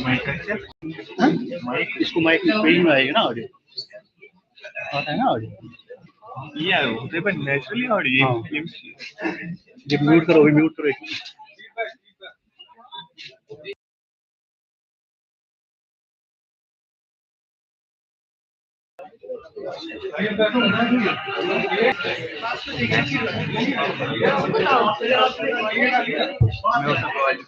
Mic का हाँ? Mic इसको माइक में पेज में आएगा ना ऑडियो, आता है ना ऑडियो। ये होते पर नेचुरली और ये हाँ। फिल्म्स ये म्यूट करो, म्यूट करो। मैं उसको call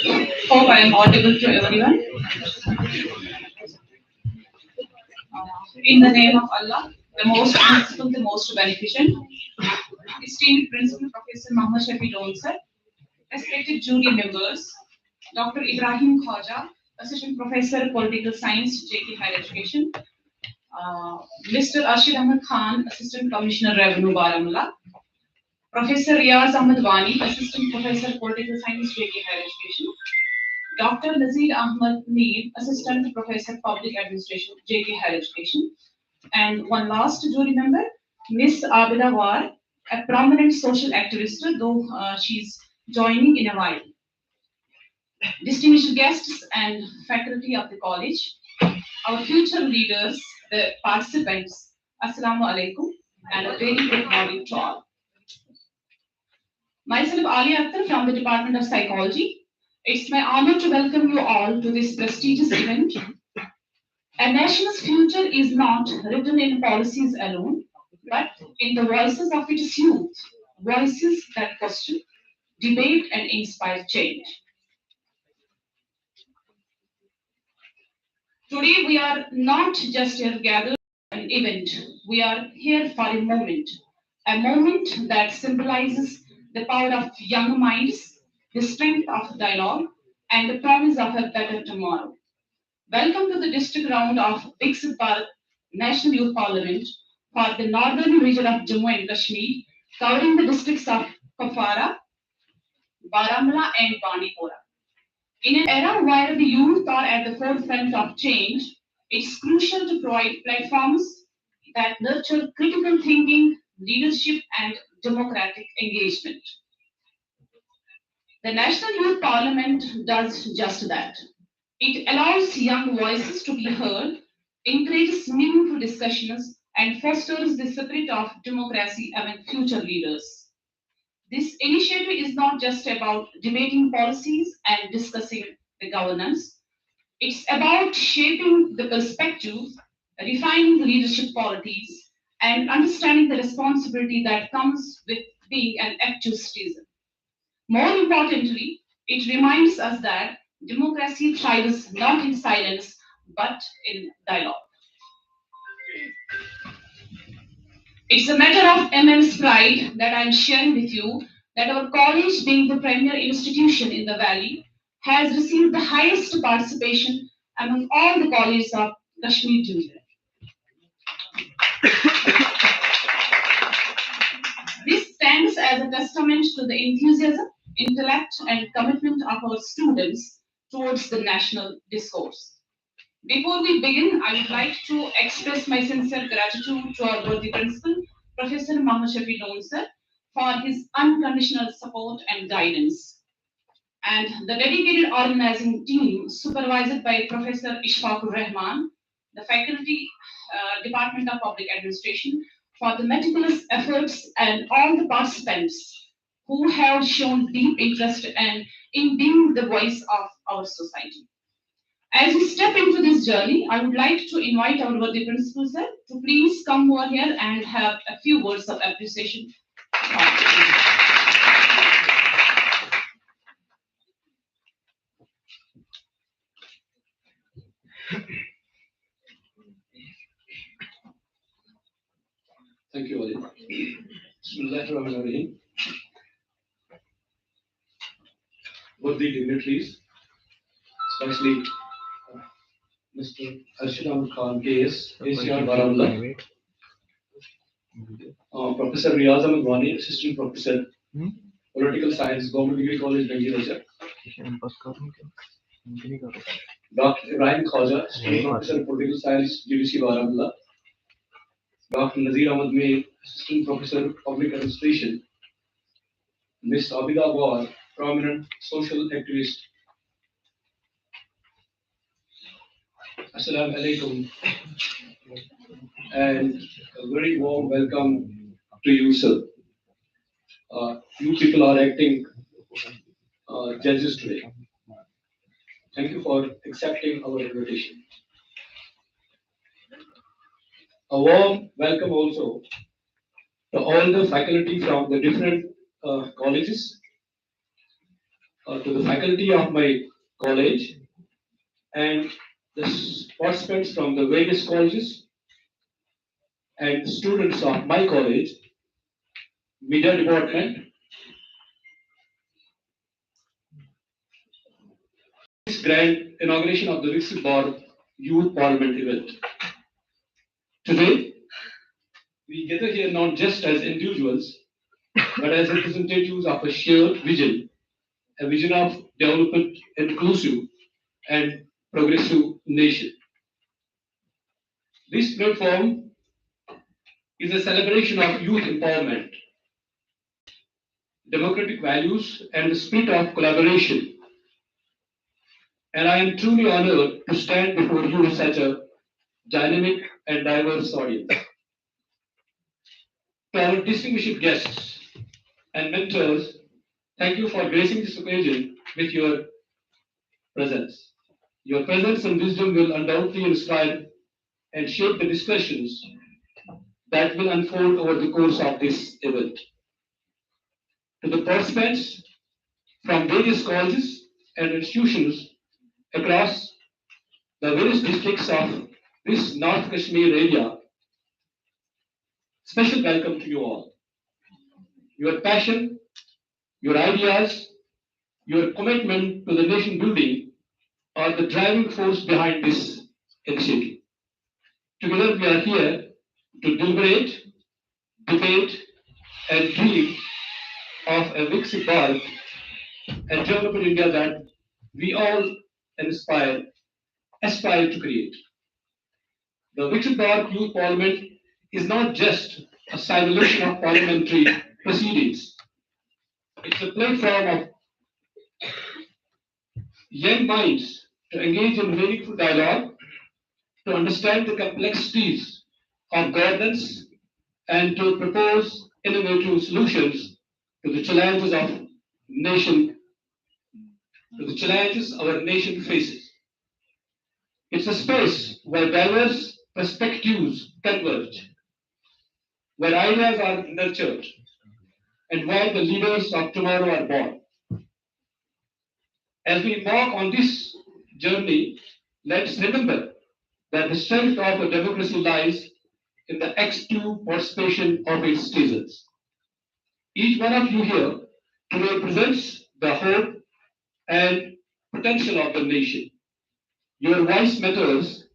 Hope I am audible to everyone. In the name of Allah, the most merciful, the most beneficent, esteemed Principal Professor Muhammad Shafi Donsar, respected jury members, Dr. Ibrahim Khaja, Assistant Professor Political Science, JK Higher Education, Mr. Ashid Ahmed Khan, Assistant Commissioner Revenue Baramulla, Professor Riaz Ahmed Wani, Assistant Professor Political Science, JK Higher Education, Dr. Nazir Ahmed Need, Assistant Professor Public Administration, JK Higher Education, and one last jury member, Miss Abida War, a prominent social activist, though she's joining in a while. Distinguished guests and faculty of the college, our future leaders, the participants, Assalamu alaikum, and a very good morning to all. Myself, Ali Akhtar from the Department of Psychology. It's my honor to welcome you all to this prestigious event. A nation's future is not written in policies alone, but in the voices of its youth, voices that question, debate, and inspire change. Today, we are not just here gathered for an event, we are here for a moment that symbolizes the power of young minds, the strength of dialogue, and the promise of a better tomorrow. Welcome to the district round of VIKSIT Bharat National Youth Parliament for the northern region of Jammu and Kashmir, covering the districts of Kafara, Baramulla, and Bandipora. In an era where the youth are at the forefront of change, it's crucial to provide platforms that nurture critical thinking, leadership, and democratic engagement. The National Youth Parliament does just that. It allows young voices to be heard, encourages meaningful discussions, and fosters the spirit of democracy among future leaders. This initiative is not just about debating policies and discussing the governance, it's about shaping the perspectives, refining the leadership qualities, and understanding the responsibility that comes with being an active citizen. More importantly, it reminds us that democracy thrives not in silence but in dialogue. It's a matter of immense pride that I'm sharing with you that our college, being the premier institution in the valley, has received the highest participation among all the colleges of Kashmir Division. This stands as a testament to the enthusiasm, intellect, and commitment of our students towards the national discourse. Before we begin, I would like to express my sincere gratitude to our worthy principal, Professor Muhammad Shafi Donsar, for his unconditional support and guidance, and the dedicated organizing team supervised by Professor Ishfaqur Rahman, the faculty Department of Public Administration, for the meticulous efforts, and all the participants who have shown deep interest in being the voice of our society. As we step into this journey, I would like to invite our worthy principal sir to please come over here and have a few words of appreciation. Thank you, Ali. Bismillahirrahmanirrahim. Worthy dignitaries, especially Mr. Arshid Ahmed Khan, KS, ACR Baramulla, Professor Riaz Ahmed Wani, Assistant Professor, Political Science, Government Degree College, Bengaluru, Dr. Ibrahim Khaja, Assistant Professor, Political Science, GDC Baramulla, Dr. Nazir Ahmed Mir, Assistant Professor, Public Administration, Ms. Abida War, prominent social activist. Assalamu alaikum, and a very warm welcome to you, sir. You people are acting judges today. Thank you for accepting our invitation. A warm welcome also to all the faculty from the different colleges, to the faculty of my college and the participants from the various colleges and students of my college, media department, this grand inauguration of the VIKSIT Bharat Youth Parliament event. Today, we gather here not just as individuals, but as representatives of a shared vision, a vision of development, inclusive and progressive nation. This platform is a celebration of youth empowerment, democratic values, and the spirit of collaboration. And I am truly honored to stand before you with such a dynamic and diverse audience. To our distinguished guests and mentors, thank you for gracing this occasion with your presence. Your presence and wisdom will undoubtedly inspire and shape the discussions that will unfold over the course of this event. To the participants from various colleges and institutions across the various districts of this North Kashmir area, special welcome to you all. Your passion, your ideas, your commitment to the nation building are the driving force behind this initiative. Together we are here to deliberate, debate, and dream of a VIKSIT Bharat and development India that we all aspire to create. The VIKSIT Bharat Youth Parliament is not just a simulation of parliamentary proceedings. It's a platform of young minds to engage in meaningful dialogue, to understand the complexities of governance, and to propose innovative solutions to the challenges of nation, to the challenges our nation faces. It's a space where diverse perspectives converge, where ideas are nurtured, and where the leaders of tomorrow are born. As we embark on this journey, let's remember that the strength of a democracy lies in the active participation of its citizens. Each one of you here today represents the hope and potential of the nation. Your voice matters,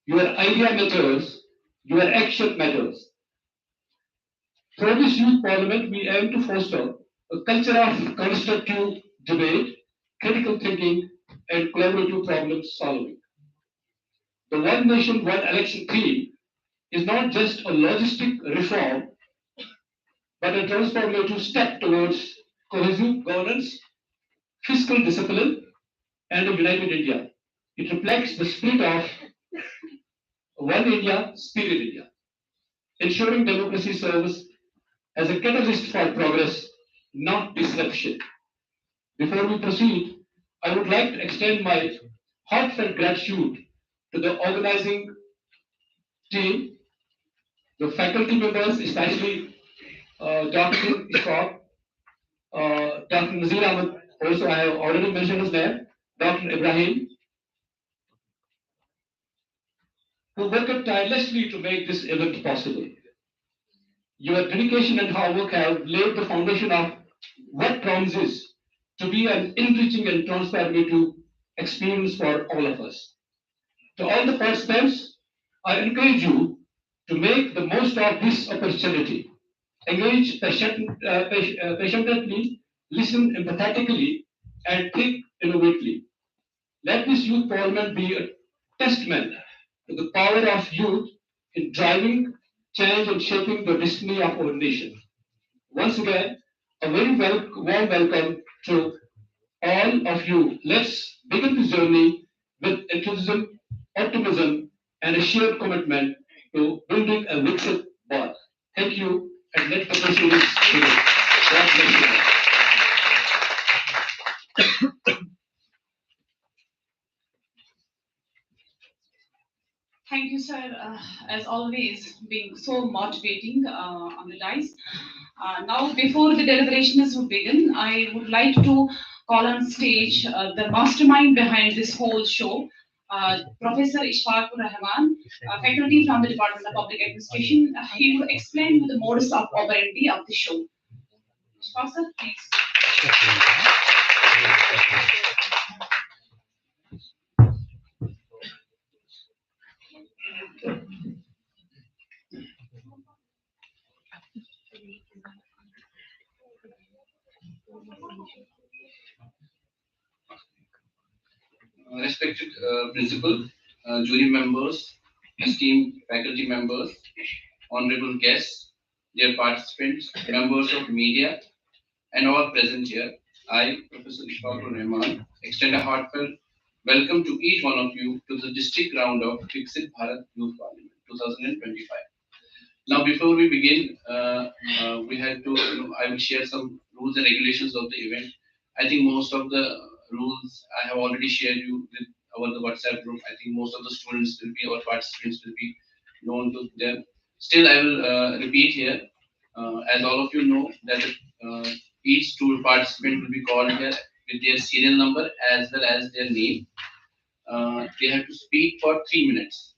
your idea matters, your action matters. Through this youth parliament, we aim to foster a culture of constructive debate, critical thinking, and collaborative problem solving. The One Nation, One Election theme is not just a logistic reform, but a transformative step towards cohesive governance, fiscal discipline, and a united India. It reflects the spirit of One India, Spirit India, ensuring democracy serves as a catalyst for progress, not disruption. Before we proceed, I would like to extend my heartfelt gratitude to the organizing team, the faculty members, especially Dr. Ishaq, Dr. Nazir Ahmed, also I have already mentioned his name, Dr. Ibrahim, who worked tirelessly to make this event possible. Your dedication and hard work have laid the foundation of what promises to be an enriching and transformative experience for all of us. To all the participants, I encourage you to make the most of this opportunity. Engage patiently, listen empathetically, and think innovatively. Let this youth parliament be a testament to the power of youth in driving change and shaping the destiny of our nation. Once again, a very warm welcome to all of you. Let's begin this journey with enthusiasm, optimism, and a shared commitment to building a VIKSIT Bharat. Thank you, and let the proceedings begin. God bless you all. Thank you, sir. As always, being so motivating on the dice. Now, before the deliberations would begin, I would like to call on stage the mastermind behind this whole show, Professor Ishfaqur Rahman, faculty from the Department of Public Administration. He will explain you the modus operandi of the show. Ishfaq sir, please. Respected principal, jury members, esteemed faculty members, honorable guests, dear participants, members of media, and all present here, I, Professor Ishfaqur Rahman, extend a heartfelt welcome to each one of you to the district round of VIKSIT Bharat Youth Parliament 2025. Now, before we begin, we had to, I will share some rules and regulations of the event. I think most of the rules I have already shared you with our the WhatsApp group. I think most of the students will be, or participants will be known to them. Still, I will repeat here, as all of you know, that each student participant will be called here with their serial number as well as their name. They have to speak for 3 minutes.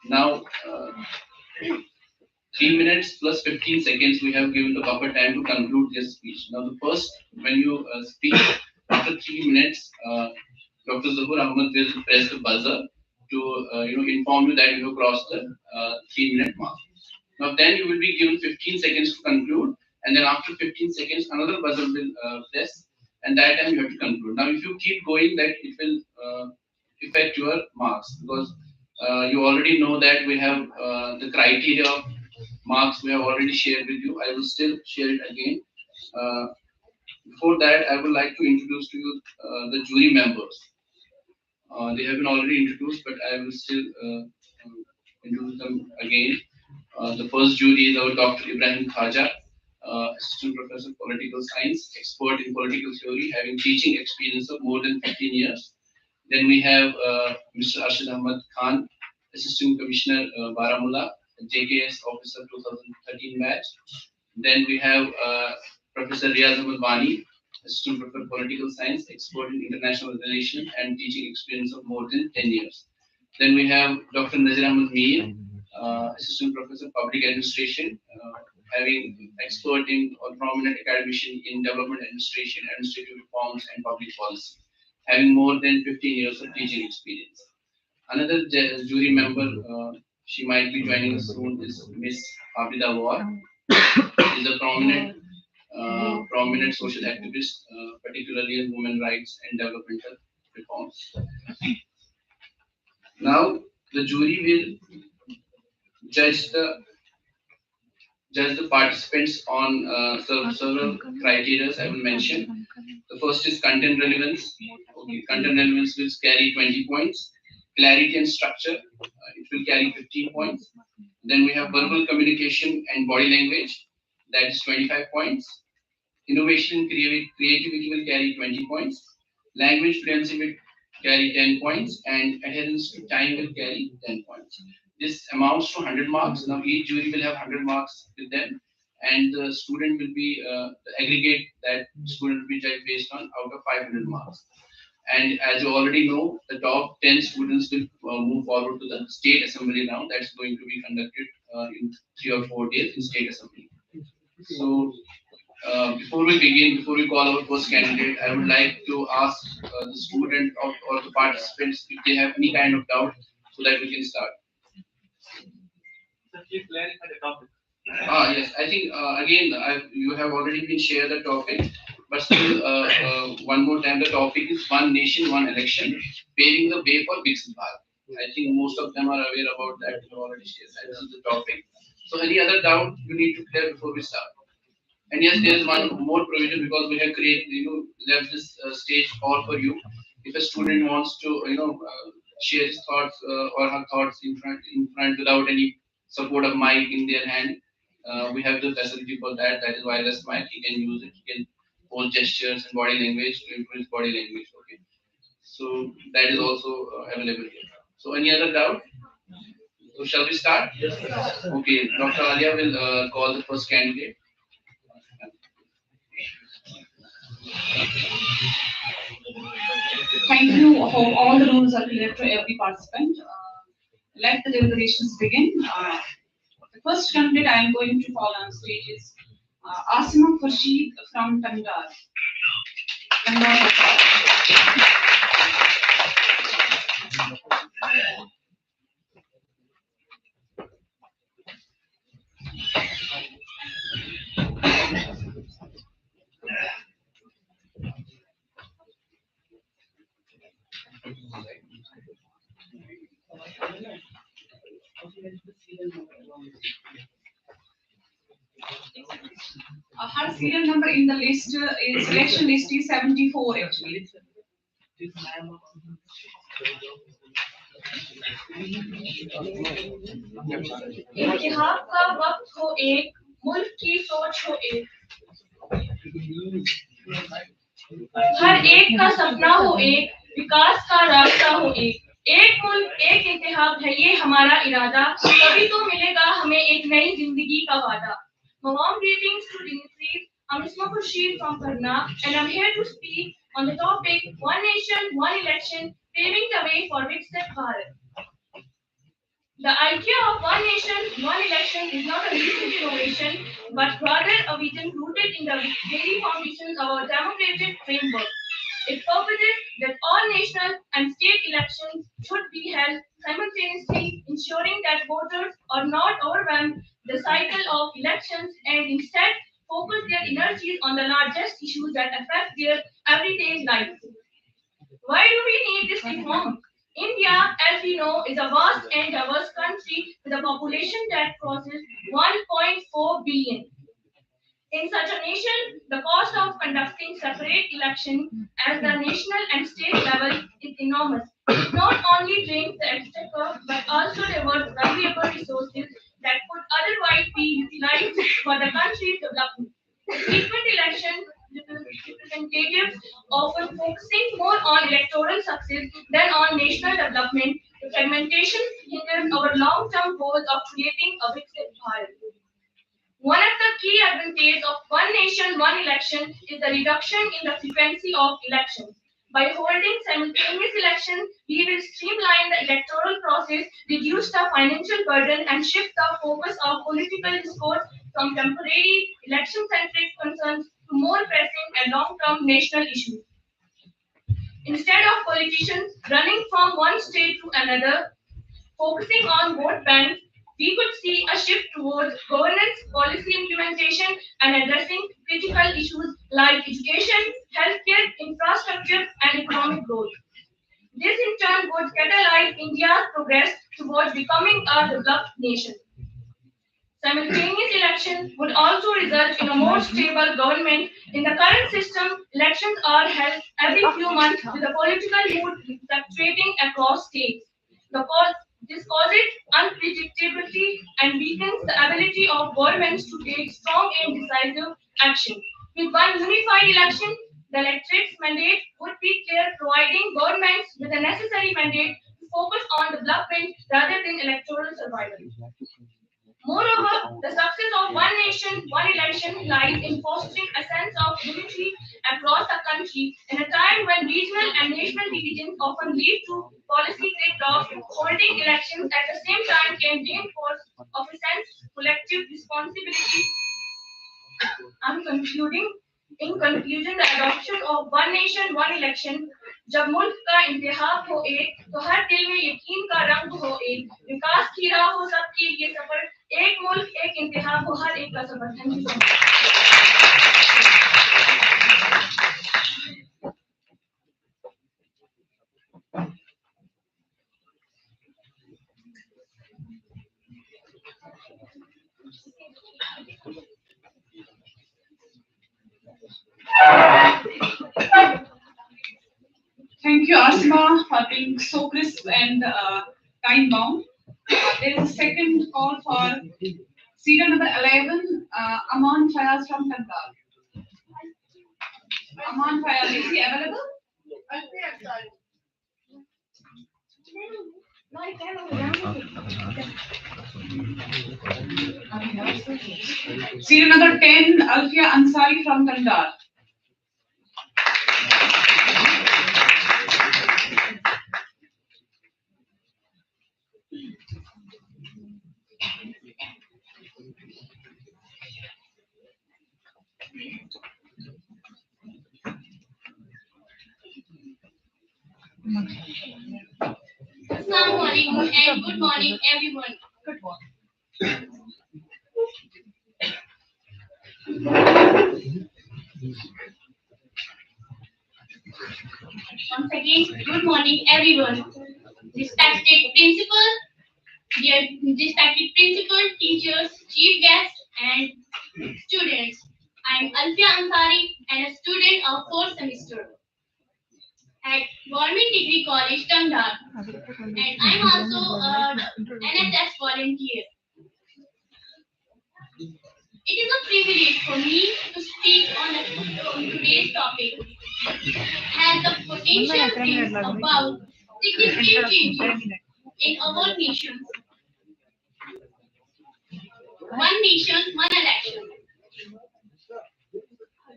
Now, 3 minutes plus 15 seconds, we have given the buffer time to conclude their speech. Now, the first, when you speak after 3 minutes, Dr. Zahur Ahmed will press the buzzer to inform you that you have crossed the 3-minute mark. Now, then you will be given 15 seconds to conclude, and then after 15 seconds, another buzzer will press, and that time you have to conclude. Now, if you keep going, that it will affect your marks, because you already know that we have the criteria of marks we have already shared with you. I will still share it again. Before that, I would like to introduce to you the jury members. They have been already introduced, but I will still introduce them again. The first jury is our Dr. Ibrahim Khaja, Assistant Professor Political Science, expert in political theory, having teaching experience of more than 15 years. Then we have Mr. Arshad Ahmad Khan, Assistant Commissioner Baramulla, JKS Officer 2013 batch. Then we have Professor Riaz Ahmad Bani, Assistant Professor Political Science, expert in international relations and teaching experience of more than 10 years. Then we have Dr. Nazir Ahmad Mir, Assistant Professor Public Administration, having expert in or prominent academician in development administration, administrative reforms, and public policy, having more than 15 years of teaching experience. Another jury member, she might be joining us soon, is Miss Abida War. She is a prominent social activist, particularly in women rights and developmental reforms. Now, the jury will judge the participants on several criteria I will mention. The first is content relevance. Okay, content relevance will carry 20 points. Clarity and structure, it will carry 15 points. Then we have verbal communication and body language, that is 25 points. Innovation and creativity will carry 20 points. Language fluency will carry 10 points, and adherence to time will carry 10 points. This amounts to 100 marks. Now, each jury will have 100 marks with them, and the student will be, the aggregate that student will be judged based on out of 500 marks. And as you already know, the top 10 students will move forward to the state assembly round. That's going to be conducted in 3 or 4 days in state assembly. So, before we call our first candidate, I would like to ask the student or the participants if they have any kind of doubt, so that we can start. Please clarify the topic. Yes, I think again you have already been shared the topic, but still one more time, the topic is One Nation, One Election, paving the way for VIKSIT Bharat. I think most of them are aware about that. You already shared that. This is the topic. So, any other doubt you need to clear before we start? And yes, there is one more provision, because we have created, left this stage all for you. If a student wants to, share his thoughts or her thoughts in front without any support of mic in their hand, we have the facility for that. That is wireless mic. He can use it. He can hold gestures and body language to improve his body language. Okay. So that is also available here. So any other doubt? So shall we start? Yes. Okay. Dr. Alia will call the first candidate. Thank you. Hope all the rules are clear to every participant. Let the deliberations begin. The first candidate I am going to call on stage is Asima Khurshid from Tandar. Her serial number in the list is selection list is 74 actually. इतिहास का वक्त हो एक, मुल्क की सोच हो एक, हर एक का सपना हो एक, विकास का रास्ता हो एक मुल्क एक इतिहास है ये हमारा इरादा, तभी तो मिलेगा हमें एक नई जिंदगी का वादा. Warm greetings to dignitaries. I'm Asima Khurshid from Karna, and I'm here to speak on the topic One Nation, One Election, paving the way for VIKSIT Bharat. The idea of one nation, one election is not a recent innovation, but rather a vision rooted in the very foundations of our democratic framework. It purposes that all national and state elections should be held simultaneously, ensuring that voters are not overwhelmed the cycle of elections and instead focus their energies on the largest issues that affect their everyday life. Why do we need this reform? India, as we know, is a vast and diverse country with a population that crosses 1.4 billion. In such a nation, the cost of conducting separate elections at the national and state level is enormous. It not only drains the exchequer but also diverts valuable resources that could otherwise be utilized for the country's development. Frequent election representatives often focusing more on electoral success than on national development. The fragmentation hinders our long-term goals of creating a VIKSIT Bharat. One of the key advantages of one nation, one election is the reduction in the frequency of elections. By holding simultaneous elections, we will streamline the electoral process, reduce the financial burden, and shift the focus of political discourse from temporary election-centric concerns to more pressing and long-term national issues. Instead of politicians running from one state to another, focusing on vote banks, we could see a shift towards governance, policy implementation, and addressing critical issues like education, healthcare, infrastructure, and economic growth. This in turn would catalyze India's progress towards becoming a developed nation. Simultaneous elections would also result in a more stable government. In the current system, elections are held every few months with the political mood fluctuating across states. This causes unpredictability and weakens the ability of governments to take strong and decisive action. With one unified election, the electorate's mandate would be clear, providing governments with the necessary mandate to focus on development rather than electoral survival. Moreover, the success of one nation, one election lies in fostering a sense of unity across the country in a time when regional and national divisions often lead to policy trade-offs. Holding elections at the same time can reinforce of a sense of collective responsibility. I'm concluding. In conclusion, the adoption of one nation, one election, जब मुल्क का इंतखाब हो एक, तो हर दिल में यकीन का रंग हो एक, विकास की राह हो सबकी ये सफर, एक मुल्क एक इंतखाब हो हर एक का सफर. Thank you so much. Thank you, Asma, for being so crisp and time-bound. There is a second call for serial number 11, Aman Fayaz from Tandar. Aman Fayaz, is he available? Serial number 10, Alfia Ansari from Tandar. Assalamu alaikum and good morning, everyone. Once again, good morning, everyone. Respected principal, respected principal, teachers, chief guests, and students. I am Alfia Ansari and a student of 4th semester at Government Degree College, Tangdar, and I am also an NSS volunteer. It is a privilege for me to speak on today's topic, has the potential to bring about significant changes in our nation. One nation, one election.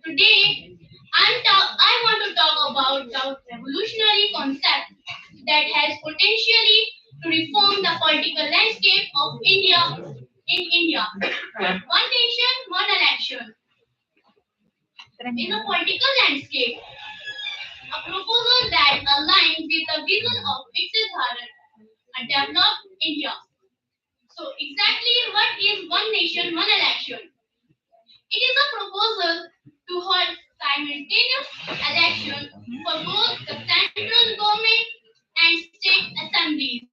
Today, I want to talk about the revolutionary concept that has potentially to reform the political landscape of India in India. One nation, one election. In the political landscape, a proposal that aligns with the vision of VIKSIT BHARAT, a developed India. So exactly what is one nation, one election? It is a proposal to hold simultaneous election for both the central government and state assemblies.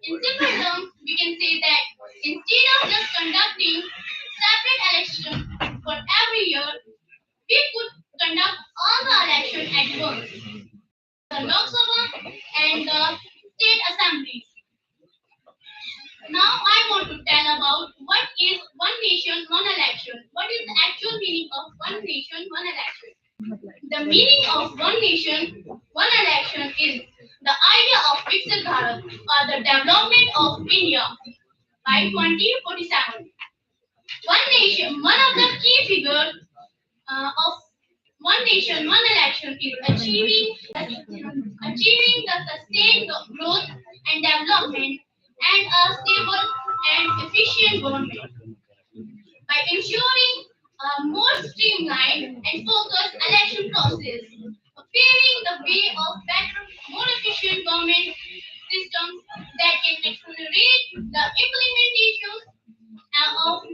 In simple terms, we can say that instead of just conducting separate elections for every year, we could conduct all the elections at once, the Lok Sabha and the state assemblies. Now I want to tell about what is one nation, one election. What is the actual meaning of one nation, one election? The meaning of one nation, one election is the idea of VIKSIT Bharat or the development of India by 2047. One nation, one of the key figures of one nation, one election is achieving the sustained growth and development and a stable and efficient government by ensuring a more streamlined and focused election process, paving the way of better, more efficient government systems that can accelerate the implementation of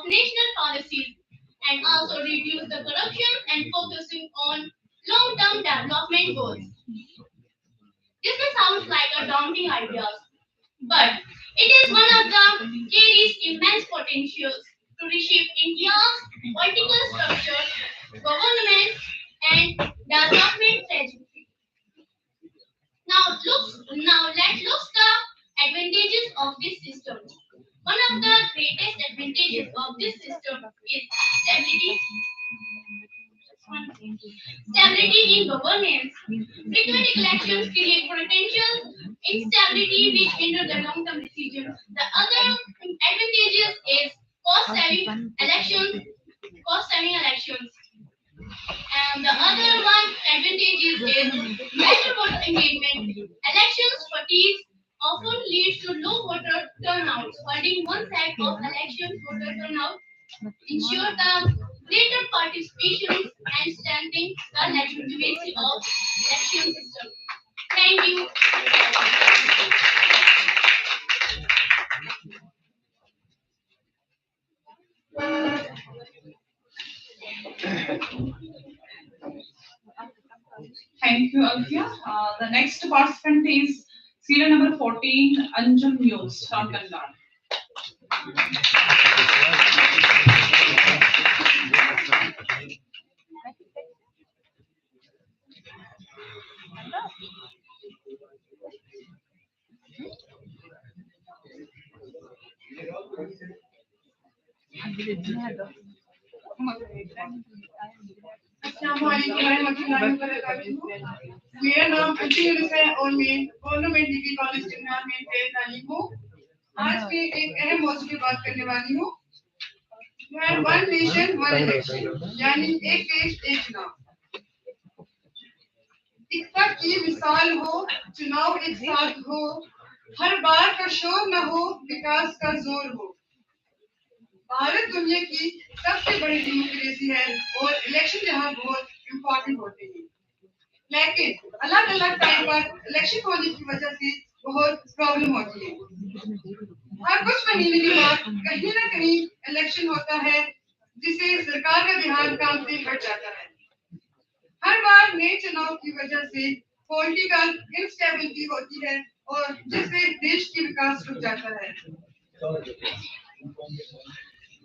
national policies and also reduce the corruption and focusing on long-term development goals. This may sound like a daunting idea, but it is one of the carries immense potentials to reshape India's political structure, government, and development trajectory. Now let's look the advantages of this system. One of the greatest advantages of this system is stability. Stability in governance. Frequent elections create potential instability which hinder the long-term decisions. The other advantages is cost-saving elections. And the other one advantages is better voter engagement. Elections fatigue often leads to low voter turnouts. Holding one set of election voter turnout ensure the greater participation and strengthening the legitimacy of election system. Thank you. Thank you, Alfia. The next participant is serial number 14, Anjum News from Kandar. मेरा नाम अंशुल है और मैं government degree college टिंगनार में तालीम हूँ। आज के एक अहम मौजू की बात करने वाली हूँ। वन नेशन वन इलेक्शन यानी एक देश एक चुनाव। इकता की मिसाल हो, चुनाव एक साथ हो, हर बार का शोर न हो, विकास का जोर हो। भारत दुनिया की सबसे बड़ी डेमोक्रेसी है और इलेक्शन यहाँ बहुत इम्पोर्टेंट होते हैं। लेकिन अलग अलग टाइम पर इलेक्शन होने की वजह से बहुत प्रॉब्लम होती है। हर कुछ महीने के बाद कहीं ना कहीं इलेक्शन होता है जिससे सरकार का ध्यान काम से हट जाता है। हर बार नए चुनाव की वजह से पॉलिटिकल इंस्टेबिलिटी होती है और जिससे देश की विकास रुक जाता है।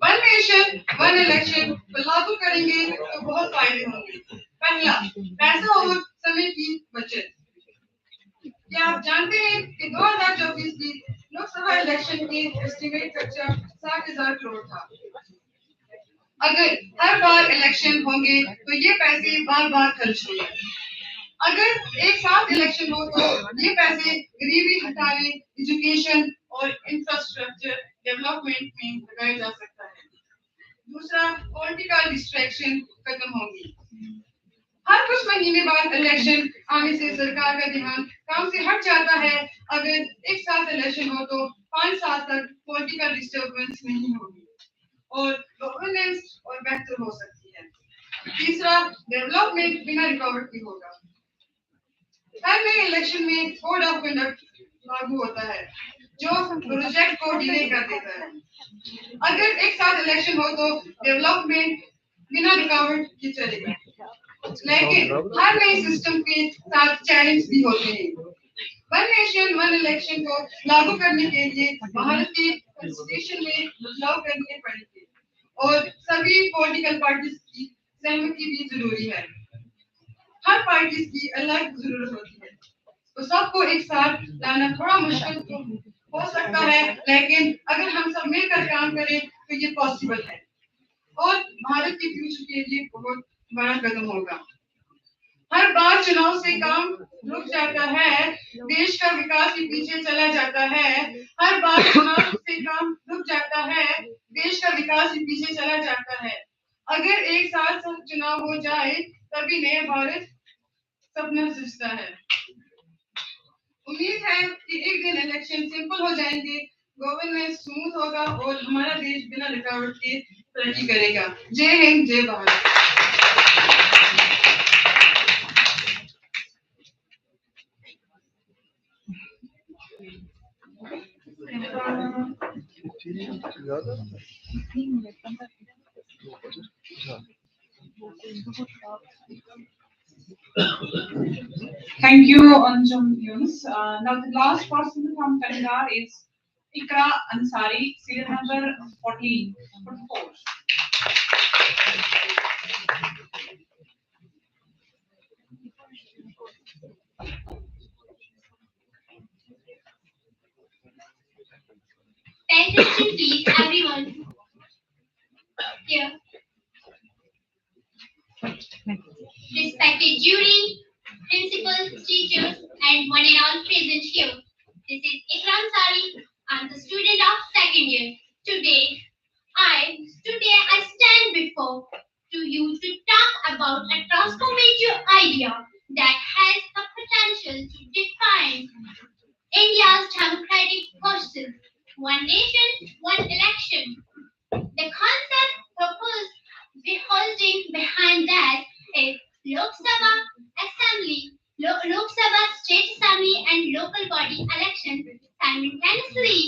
वन नेशन वन इलेक्शन को लागू करेंगे तो बहुत फायदे होंगे। पहला, पैसा और समय की बचत। क्या आप जानते हैं कि 2024 की लोकसभा इलेक्शन की एस्टिमेट खर्चा 60,000 करोड़ था। अगर हर बार इलेक्शन होंगे तो ये पैसे बार बार खर्च होंगे। अगर एक साथ इलेक्शन हो तो ये पैसे गरीबी हटाने, एजुकेशन और इंफ्रास्ट्रक्चर डेवलपमेंट में लगाया जा सकता है। दूसरा, पॉलिटिकल डिस्ट्रैक्शन खत्म होगी। हर कुछ महीने बाद इलेक्शन आने से सरकार का ध्यान काम से हट जाता है। अगर एक साथ इलेक्शन हो तो 5 साल तक पॉलिटिकल डिस्टर्बेंस नहीं होगी और गवर्नेंस और बेहतर हो सकती है। तीसरा, डेवलपमेंट बिना रुकावट के होगा। हर नए इलेक्शन में कोड ऑफ कंडक्ट लागू होता है जो प्रोजेक्ट को डिले कर देता है। अगर एक साथ इलेक्शन हो तो डेवलपमेंट बिना रुकावट के चलेगा, लेकिन हर नए सिस्टम के साथ चैलेंज भी होते हैं। वन नेशन वन इलेक्शन को लागू करने के लिए भारत के कॉन्स्टिट्यूशन में बदलाव करने पड़ेंगे और सभी पॉलिटिकल पार्टीज की सहमति भी जरूरी है। हर पार्टी की अलग जरूरत होती है तो सबको एक साथ लाना थोड़ा मुश्किल तो हो सकता है, लेकिन अगर हम सब मिलकर काम करें तो ये पॉसिबल है और भारत के फ्यूचर के लिए बहुत बड़ा कदम होगा। हर बार चुनाव से काम रुक जाता है, देश का विकास भी पीछे चला जाता है। हर बार चुनाव से काम रुक जाता है, देश का विकास भी पीछे चला जाता है। अगर एक साथ चुनाव हो जाए तभी नया भारत सपना सजता है। उम्मीद है कि एक दिन इलेक्शन सिंपल हो जाएंगे, गवर्नेंस स्मूथ होगा और हमारा देश बिना रुकावट के तरक्की करेगा। जय हिंद, जय Bharat. Thank you, Anjum Yunus. Now the last person from Kangar is Ikra Ansari, serial number 44. Attention please, everyone. Here. Respected jury, principals, teachers, and one and all present here. This is Ikram Sari. I'm the student of second year. Today I stand before to you to talk about a transformative idea that has the potential to define India's democratic process. One nation, one election. The concept proposed holding behind that is Lok Sabha Assembly, Lok Sabha State Assembly and local body elections simultaneously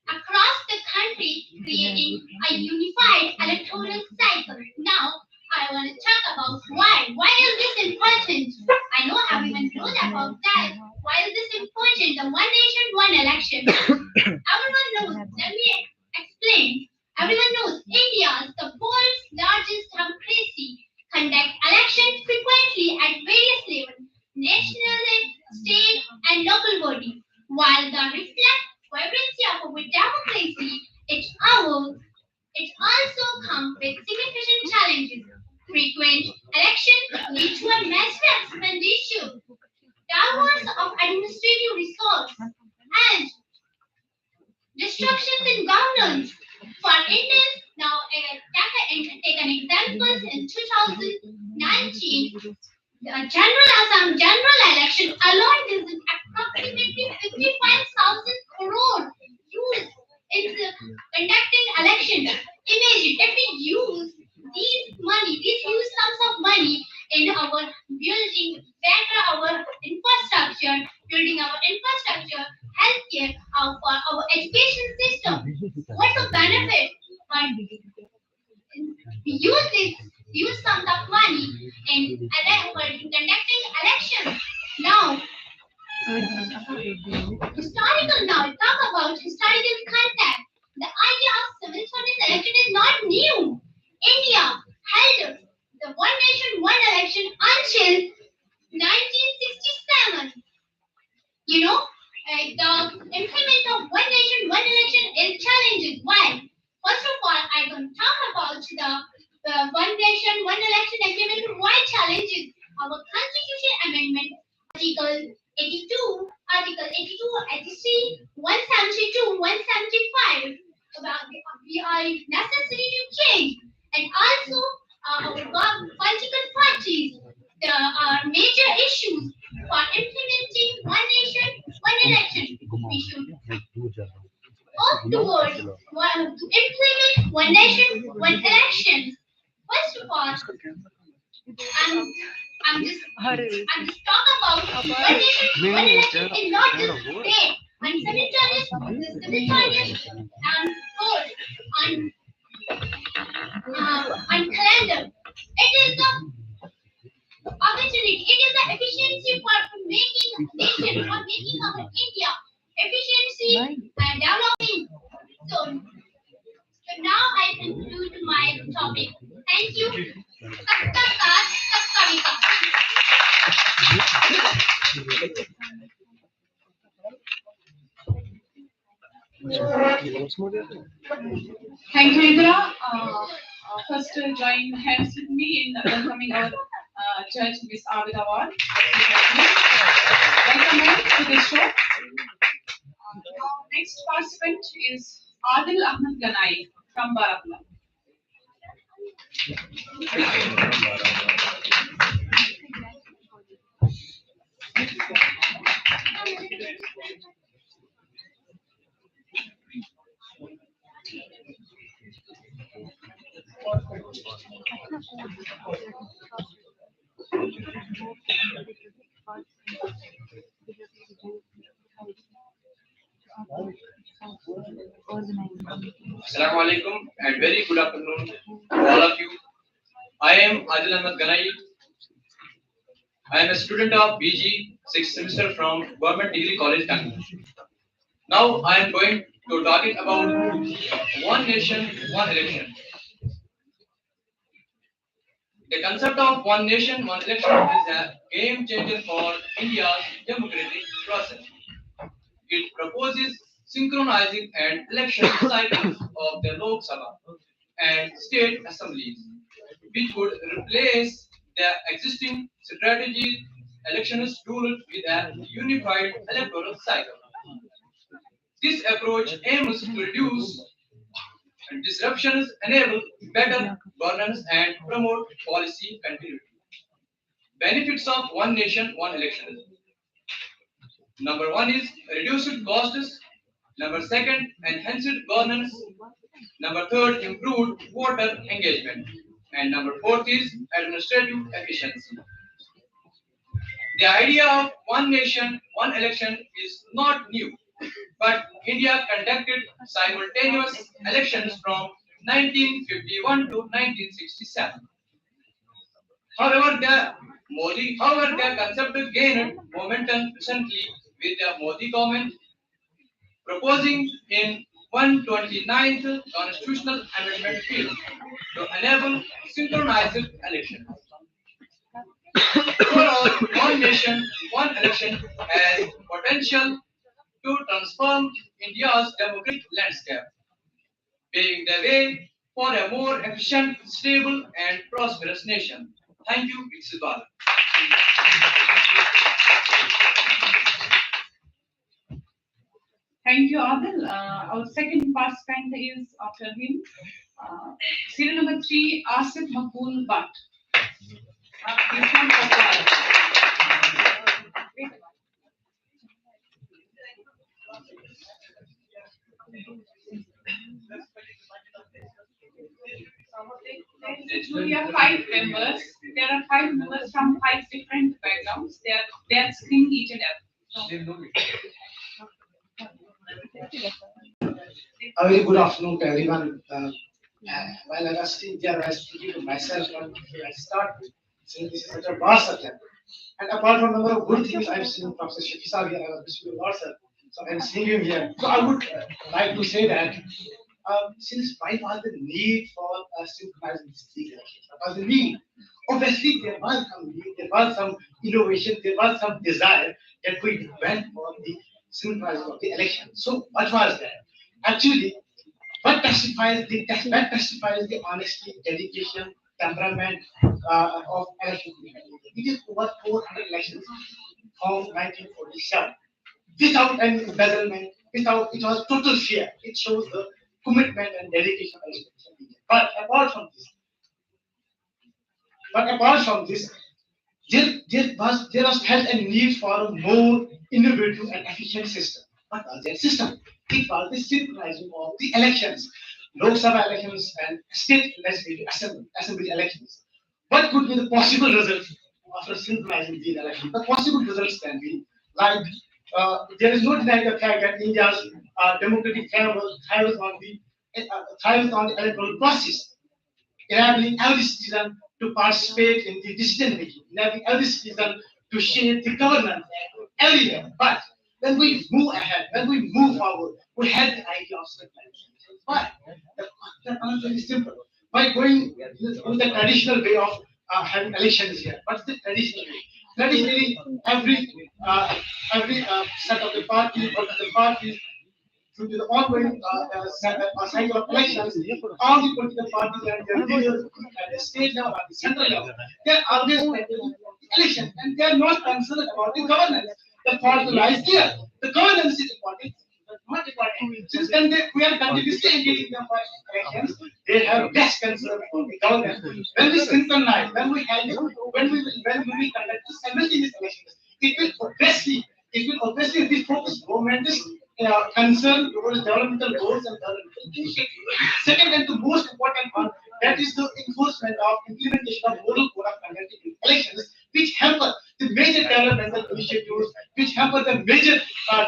across the country, creating a unified electoral cycle. Now, I want to talk about why. Why is this important? I know everyone knows about that. Why is this important? The one nation, one election. Everyone knows. Let me explain. Everyone knows India is the world's largest democracy, conduct elections frequently at various levels, national, state, and local bodies. While the reflect vibrancy of our democracy, it also comes with significant challenges. Frequent elections lead to a massive expenditure, hours of administrative resource, and disruptions in governance. For instance, now take an example in 2019, the general election alone is approximately 55,000 crore used in conducting elections. Imagine if we use these huge sums of money in our building better our infrastructure, building our infrastructure, healthcare, for our education system. What's the benefit? But we use some of money for conducting elections. Now, historical now, talk about historical context. The idea of civil service election is not new. India held the one nation, one election until 1967. You know, the implement of one nation, one election is challenging. Why? First of all, I can talk about the one nation, one election implement. Why challenges? Our constitution amendment, Article 82, Article 82, 83, 172, 175 about we are necessary to change, and also our political parties. There are major issues for implementing one nation, one election. We should work towards to implement one nation, one election. First of all, I'm just talk about one nation, one election is not just date on simultaneous and vote on calendar. It is the opportunity. It is the efficiency for making nation, for making our India efficiency and developing. So now I conclude my topic. Thank you. Sabka saath, sabka vikas. Thank you, Indra. First, join hands with me in welcoming our judge, Miss Abida Awad. Welcome ma'am, to this show. Our next participant is Adil Ahmed Ganai from Baramulla. Assalamu alaikum and very good afternoon to all of you. I am Adil Ahmed Ganai. I am a student of BG 6th semester from Government Degree College, Tangi. Now I am going to talking about one nation, one election. The concept of one nation, one election is a game changer for India's democratic process. It proposes synchronizing and election cycles of the Lok Sabha and state assemblies, which would replace the existing strategy elections ruled with a unified electoral cycle. This approach aims to reduce disruptions, enable better governance, and promote policy continuity. Benefits of one nation, one election. Number one is reduced costs. Number second, enhanced governance. Number third, improved voter engagement. And number fourth is administrative efficiency. The idea of one nation, one election is not new, but India conducted simultaneous elections from 1951 to 1967. However, the concept gained momentum recently with the Modi government proposing in 129th Constitutional Amendment Bill to enable synchronized elections. Overall, one nation, one election has potential to transform India's democratic landscape, paving the way for a more efficient, stable, and prosperous nation. Thank you, VIKSIT BHARAT. Thank you, Adil. Our second participant is after him. Serial number 3, Asif Makbul Bhatt. He's from Kolkata. We have 5 members. There are 5 members from 5 different backgrounds. They are screening each and every. A very good afternoon to everyone. While I was sitting there, I was thinking to myself, I start saying this is such a vast subject. And apart from number of good things I've seen Professor Shafisa here, I was visiting WhatsApp, so I'm seeing him here. So I would like to say that since why was the need for synchronizing these three elections? What was the need? Obviously, there was some need, there was some innovation, there was some desire that we went for the synchronizing of the election. So what was that? Actually, what testifies the honesty, dedication, temperament of election. It is over 400 elections from 1947 without any embezzlement, without it was total share. It shows the commitment and dedication of election. But apart from this, there was felt a need for a more innovative and efficient system. What was that system? It was the synchronizing of the elections, Lok Sabha elections and state legislative assembly elections. What could be the possible results after synchronizing these elections? The possible results can be like there is no denying the fact that India's democratic thrives on the electoral process, enabling every citizen to participate in the decision making, enabling every citizen to shape the governance everywhere. But when we move ahead, when we move forward, we have the idea of centralization. Why? The answer is simple. By going with the traditional way of having elections here. What's the traditional way? Traditionally, every set of the party or the parties due to the ongoing cycle of elections, all the political parties and their leaders at the state level, at the central level, they're always pending election and they're not concerned about the governance. The fault lies there. The governance is important, but not important. Since then we are continuously engaging them for elections, they have less concern for the governance. When we synchronize, when we conduct the simultaneous elections, it will obviously refocus government's concern towards developmental goals and developmental initiatives. Second and the most important one, that is the enforcement of implementation of model code of conduct in elections, which hamper the major developmental initiatives, which hamper the major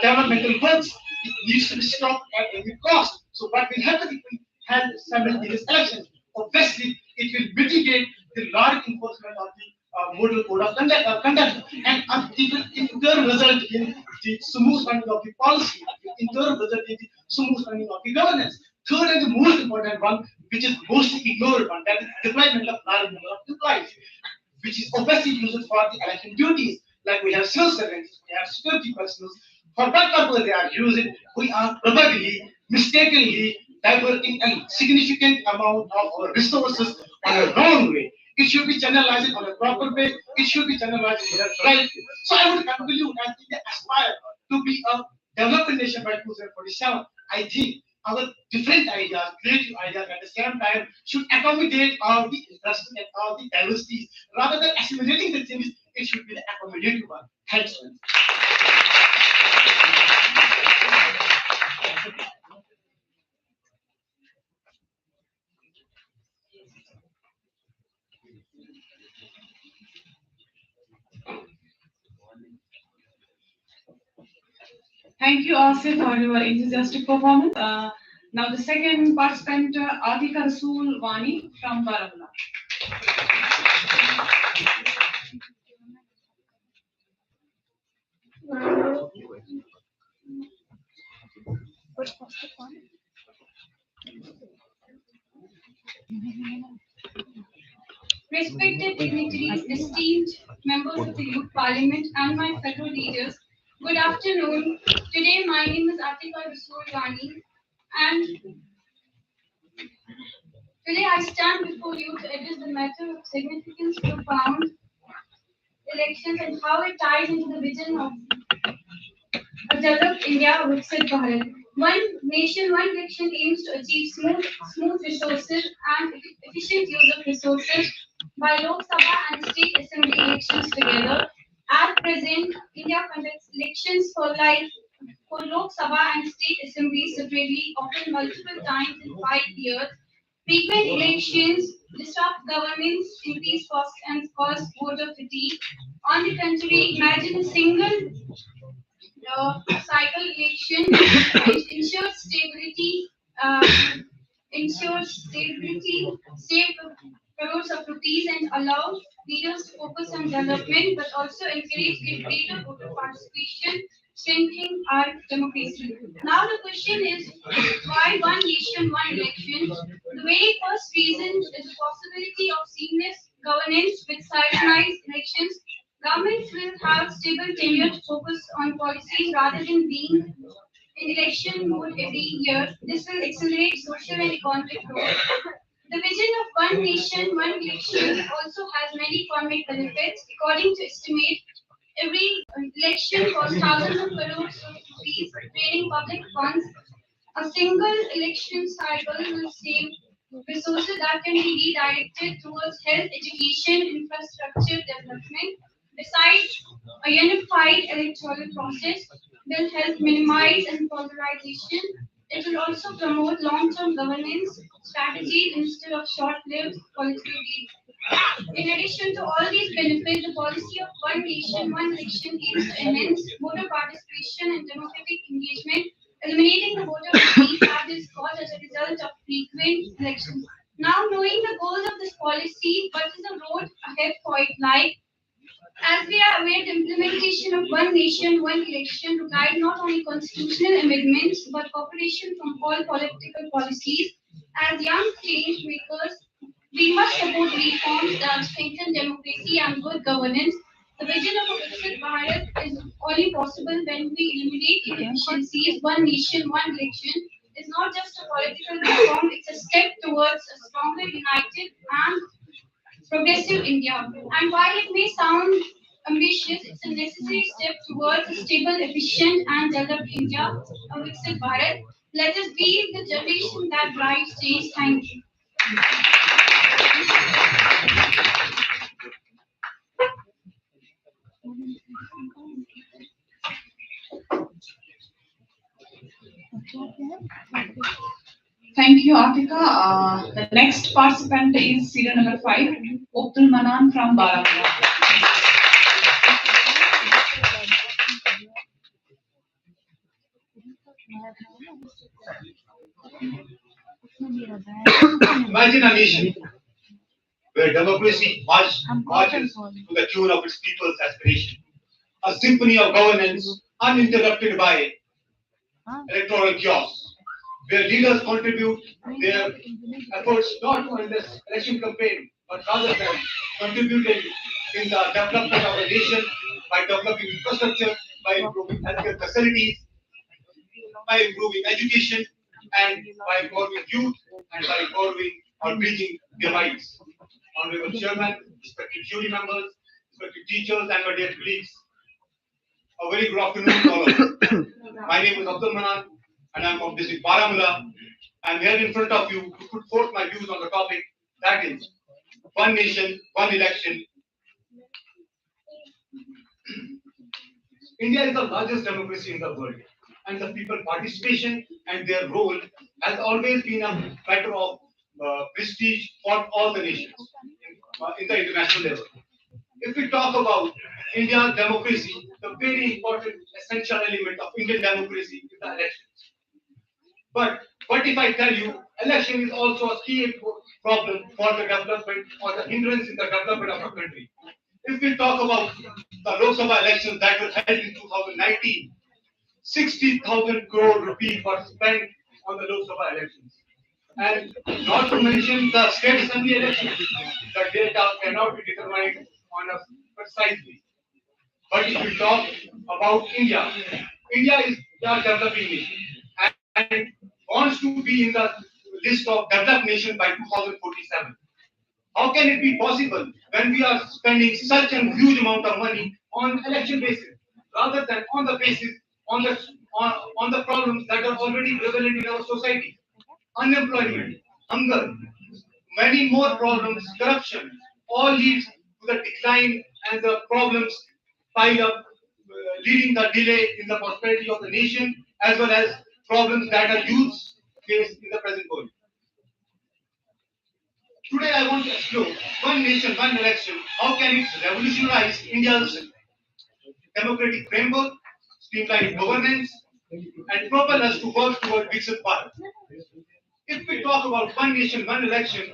developmental works. It needs to be stopped at any cost. So what will happen if we have simultaneous elections? Obviously, it will mitigate the large enforcement of the model code of conduct, and it will in turn result in the smooth running of the policy, in turn result in the smooth running of the governance. Third and the most important one, which is mostly ignored one, that is deployment of large number of employees, which is obviously used for the election duties. Like we have civil servants, we have security personnel. For what purpose they are used, we are probably mistakenly diverting a significant amount of our resources on a wrong way. It should be channelized on a proper way. It should be channelized in a right way. So I would conclude as India aspire to be a developing nation by 2047. I think our different ideas, creative ideas at the same time should accommodate all the interests and all the diversities. Rather than assimilating the things, it should be the accommodative one. Thanks. Thank you, Asif, for your enthusiastic performance. Now the second participant, Atika Rasool Wani from Baramulla. Respected dignitaries, esteemed members of the Youth Parliament, and my fellow leaders, good afternoon. Today, my name is Atika Rasool, and today I stand before you to address the matter of significance profound elections and how it ties into the vision of a developed India, VIKSIT BHARAT. One nation, one election aims to achieve smooth resources and efficient use of resources by Lok Sabha and state assembly elections together. At present, India conducts elections for Lok Sabha and state assemblies separately, often multiple times in 5 years. Frequent elections disrupt governance, increase costs, and cause voter fatigue. On the contrary, imagine a single cycle election which ensures stability, save crores of rupees, and allow leaders to focus on development, but also encourage greater voter participation, strengthening our democracy. Now the question is, why one nation, one election? The very first reason is the possibility of seamless governance with synchronized elections. Governments will have stable tenure to focus on policies rather than being in election mode every year. This will accelerate social and economic growth. The vision of one nation, one election also has many economic benefits. According to estimate, every election costs thousands of crores of rupees, draining public funds. A single election cycle will save resources that can be redirected towards health, education, infrastructure development. Besides, a unified electoral process will help minimize polarization. It will also promote long-term governance strategies instead of short-lived political gains. In addition to all these benefits, the policy of one nation, one election aims to enhance voter participation and democratic engagement, eliminating the voter fatigue that is caused as a result of frequent elections. Now, knowing the goals of this policy, what is the road ahead for it like? As we are aware, the implementation of one nation, one election required not only constitutional amendments but cooperation from all political policies. As young change makers, we must support reforms that strengthen democracy and good governance. The vision of a VIKSIT Bharat is only possible when we eliminate inefficiencies. One nation, one election is not just a political reform, it's a step towards a stronger, united, and progressive India. And while it may sound ambitious, it's a necessary step towards a stable, efficient, and developed India, a VIKSIT Bharat. Let us be the generation that drives change. Thank you. Thank you, Atika. The next participant is serial number 5, Abdul Manan from Baramulla. Imagine a nation where democracy marches to the tune of its people's aspiration. A symphony of governance uninterrupted by electoral chaos, where leaders contribute their efforts not in this election campaign, but rather than contributing in the development of the nation by developing infrastructure, by improving healthcare facilities, by improving education, and by empowering youth, and by empowering or bridging divides. Honorable Chairman, respected jury members, respected teachers, and my dear colleagues, a very good afternoon to all of you. My name is Abdul Manan, and I'm from district Baramulla. I'm here in front of you to put forth my views on the topic, that is, one nation, one election. India is the largest democracy in the world, and the people participation and their role has always been a matter of prestige for all the nations in the international level. If we talk about India's democracy, the very important essential element of Indian democracy is the elections. But what if I tell you, election is also a key problem for the development or the hindrance in the development of our country. If we talk about the Lok Sabha elections that were held in 2019, 60,000 crore rupees were spent on the Lok Sabha elections. And not to mention the state assembly elections, the data cannot be determined on a precisely. But if we talk about India, India is a developing nation and wants to be in the list of developed nations by 2047. How can it be possible when we are spending such a huge amount of money on election basis, rather than on the basis on the problems that are already prevalent in our society? Unemployment, hunger, many more problems, corruption, all leads to the decline and the problems pile up, leading the delay in the prosperity of the nation, as well as problems that our youths face in the present world. Today I want to explore one nation, one election. How can it revolutionize India's democratic framework, streamline governance, and propel us to work toward VIKSIT BHARAT? If we talk about one nation, one election,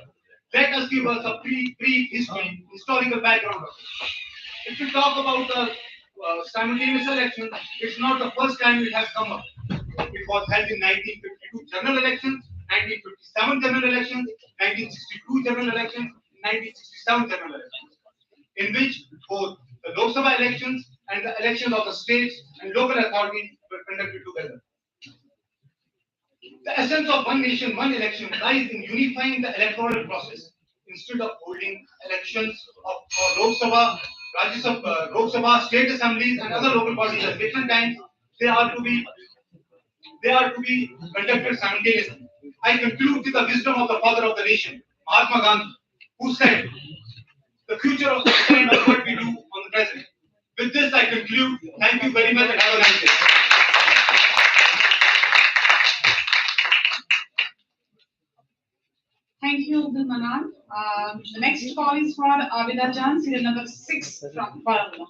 let us give us a brief history, historical background of it. If we talk about the simultaneous election, it's not the first time it has come up. It was held in 1952 general elections, 1957 general elections, 1962 general elections, 1967 general elections, in which both the Lok Sabha elections and the elections of the states and local authorities were conducted together. The essence of one nation, one election lies in unifying the electoral process. Instead of holding elections for Lok Sabha, Rajya Sabha, Lok Sabha, state assemblies, and other local bodies at different times, they are to be conducted simultaneously. I conclude with the wisdom of the father of the nation, Mahatma Gandhi, who said, "The future of the depend on what we do on the present." With this, I conclude. Thank you very much and have a nice day. Thank you, Abdul Manan. The next call is for Abida Jan, serial number 6 from Baramulla.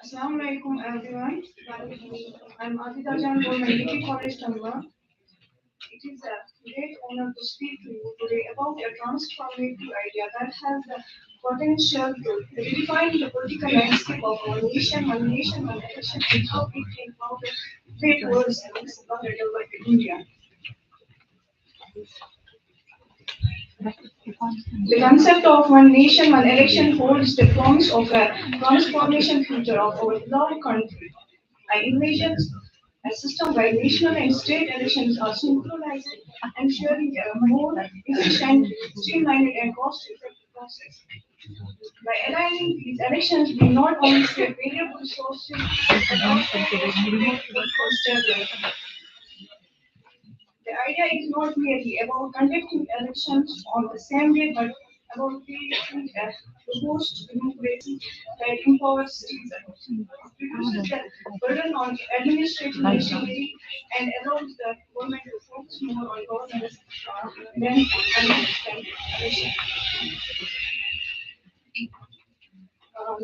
Assalamu alaikum, everyone. I'm Abida Jan from GDC Baramulla. It is a great honor to speak to you today about a transformative idea that has the potential to redefine the political landscape of our nation, one election, and how it can pave the way towards a developed India. The concept of one nation, one election holds the promise of a transformation future of our beloved country. I envision a system where national and state elections are synchronized, ensuring a more efficient, streamlined, and cost-effective process. By aligning these elections, we not only save variable resources, but also make the cost. The idea is not merely about conducting elections on the same day, but about creating a robust democracy that empowers citizens, reduces the burden on administrative machinery, and allows the government to focus more on governance than on election.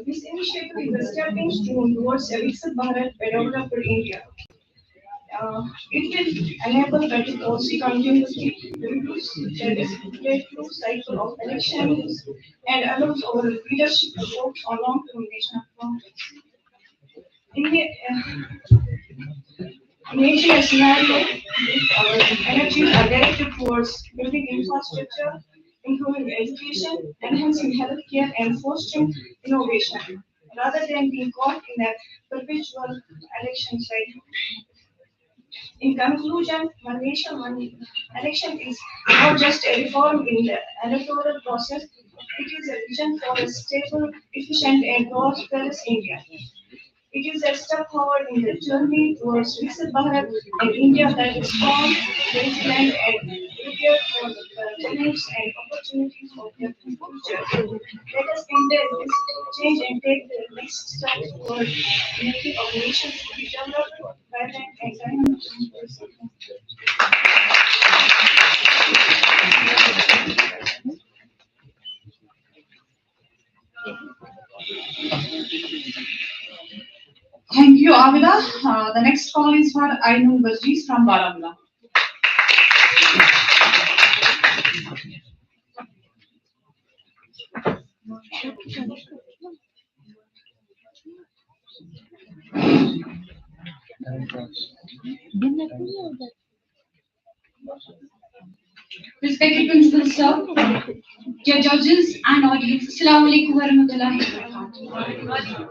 This initiative is a stepping stone towards a VIKSIT Bharat, a developed India. It will enable better policy continuity, reduce the legislative cycle of elections, and allows our leadership to focus on long-term national projects. In the imagine a scenario if our energies are directed towards building infrastructure, improving education, enhancing healthcare, and fostering innovation, rather than being caught in a perpetual election cycle. In conclusion, one nation, one election is not just a reform in the electoral process, it is a vision for a stable, efficient, and prosperous India. It is a step forward in the journey towards VIKSIT Bharat, an India that is strong, resilient, and prepared for the challenges and opportunities of the future. Let us embrace this change and take the next step toward making our nation to be developed, vibrant, and dynamic. Thank you, Avida. The next call is for Ainu Vajris from Baramulla. Respected Principal Sir, dear judges and audience, Assalamu alaikum warahmatullahi wabarakatuh.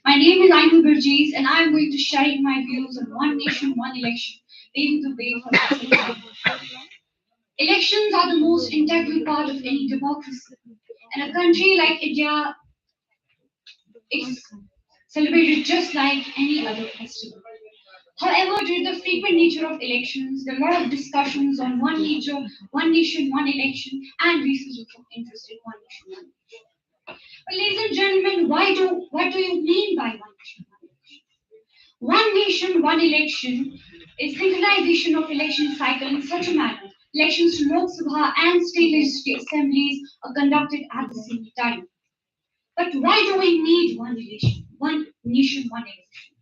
My name is Ainu Burjees and I am going to share my views on one nation, one election, paving the way for us. Elections are the most integral part of any democracy. And a country like India is celebrated just like any other festival. However, due to the frequent nature of elections, there are a lot of discussions on one nation, one election, and research of interest in one nation, one election. But ladies and gentlemen, what do you mean by one nation, one election? One nation, one election is synchronization of election cycle in such a manner. Elections to Lok Sabha and state legislative assemblies are conducted at the same time. But why do we need one election, one nation, one election?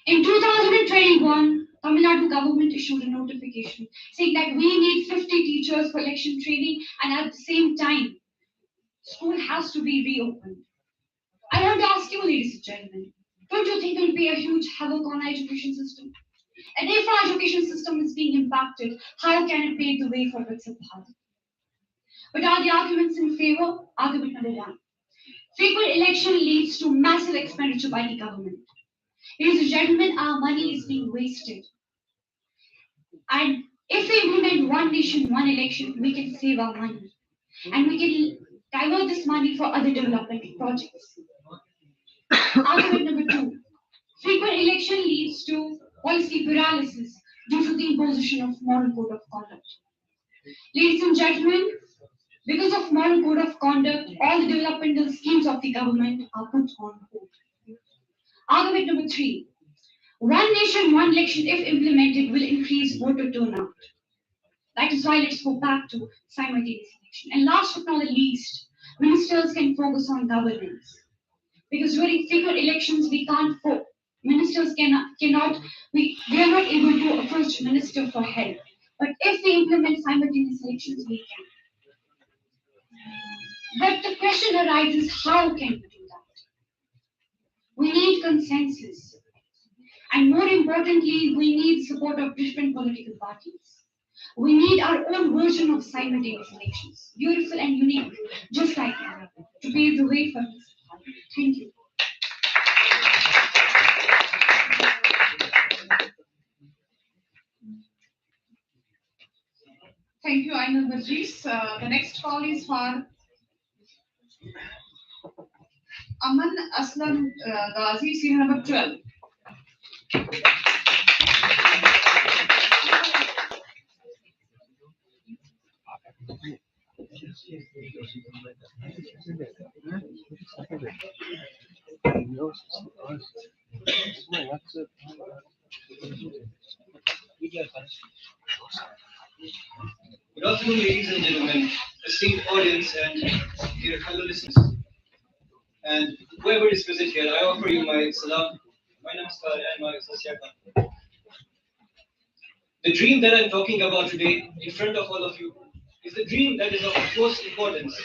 In 2021, Tamil Nadu government issued a notification saying that we need 50 teachers for election training, and at the same time, school has to be reopened. I want to ask you, ladies and gentlemen, don't you think it will be a huge havoc on our education system? And if our education system is being impacted, how can it pave the way for VIKSIT Bharat? What are the arguments in favor? Argument number one. Frequent election leads to massive expenditure by the government. Ladies and gentlemen, our money is being wasted. And if we implement one nation, one election, we can save our money. And we can divert this money for other development projects. Argument number two. Frequent election leads to policy paralysis due to the imposition of moral code of conduct. Ladies and gentlemen, because of moral code of conduct, all the developmental schemes of the government are put on hold. Argument number three. One nation, one election, if implemented, will increase voter turnout. That is why let's go back to simultaneous election. And last but not the least, ministers can focus on governance. Because during frequent elections, ministers we are not able to approach minister for help. But if we implement simultaneous elections, we can. But the question arises, how can we do that? We need consensus. And more importantly, we need support of different political parties. We need our own version of simultaneous elections, beautiful and unique, just like Arab, to pave the way for this. Thank you. Thank you, Ainul Barjis. The next call is for Aman Aslam Ghazi, senior number 12. Good afternoon, ladies and gentlemen, esteemed audience, and dear fellow listeners. And whoever is present here, I offer you my salam, my namaskar, and my sasyakam. The dream that I'm talking about today in front of all of you is the dream that is of utmost importance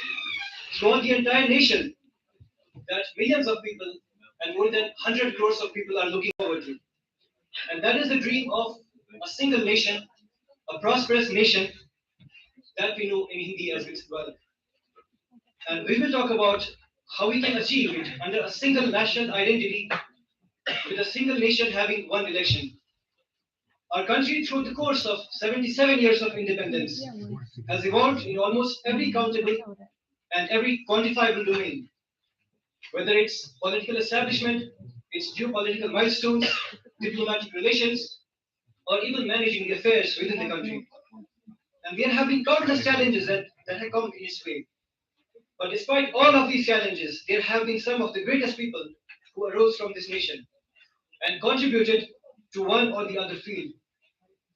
throughout the entire nation, that millions of people and more than 100 crores of people are looking forward to. And that is the dream of a single nation, a prosperous nation that we know in Hindi as VIKSIT Bharat. And we will talk about how we can achieve it under a single national identity with a single nation having one election. Our country, through the course of 77 years of independence, has evolved in almost every countable and every quantifiable domain, whether it's political establishment, its geopolitical milestones, diplomatic relations, or even managing the affairs within the country. And there have been countless challenges that have come in its way. But despite all of these challenges, there have been some of the greatest people who arose from this nation and contributed to one or the other field.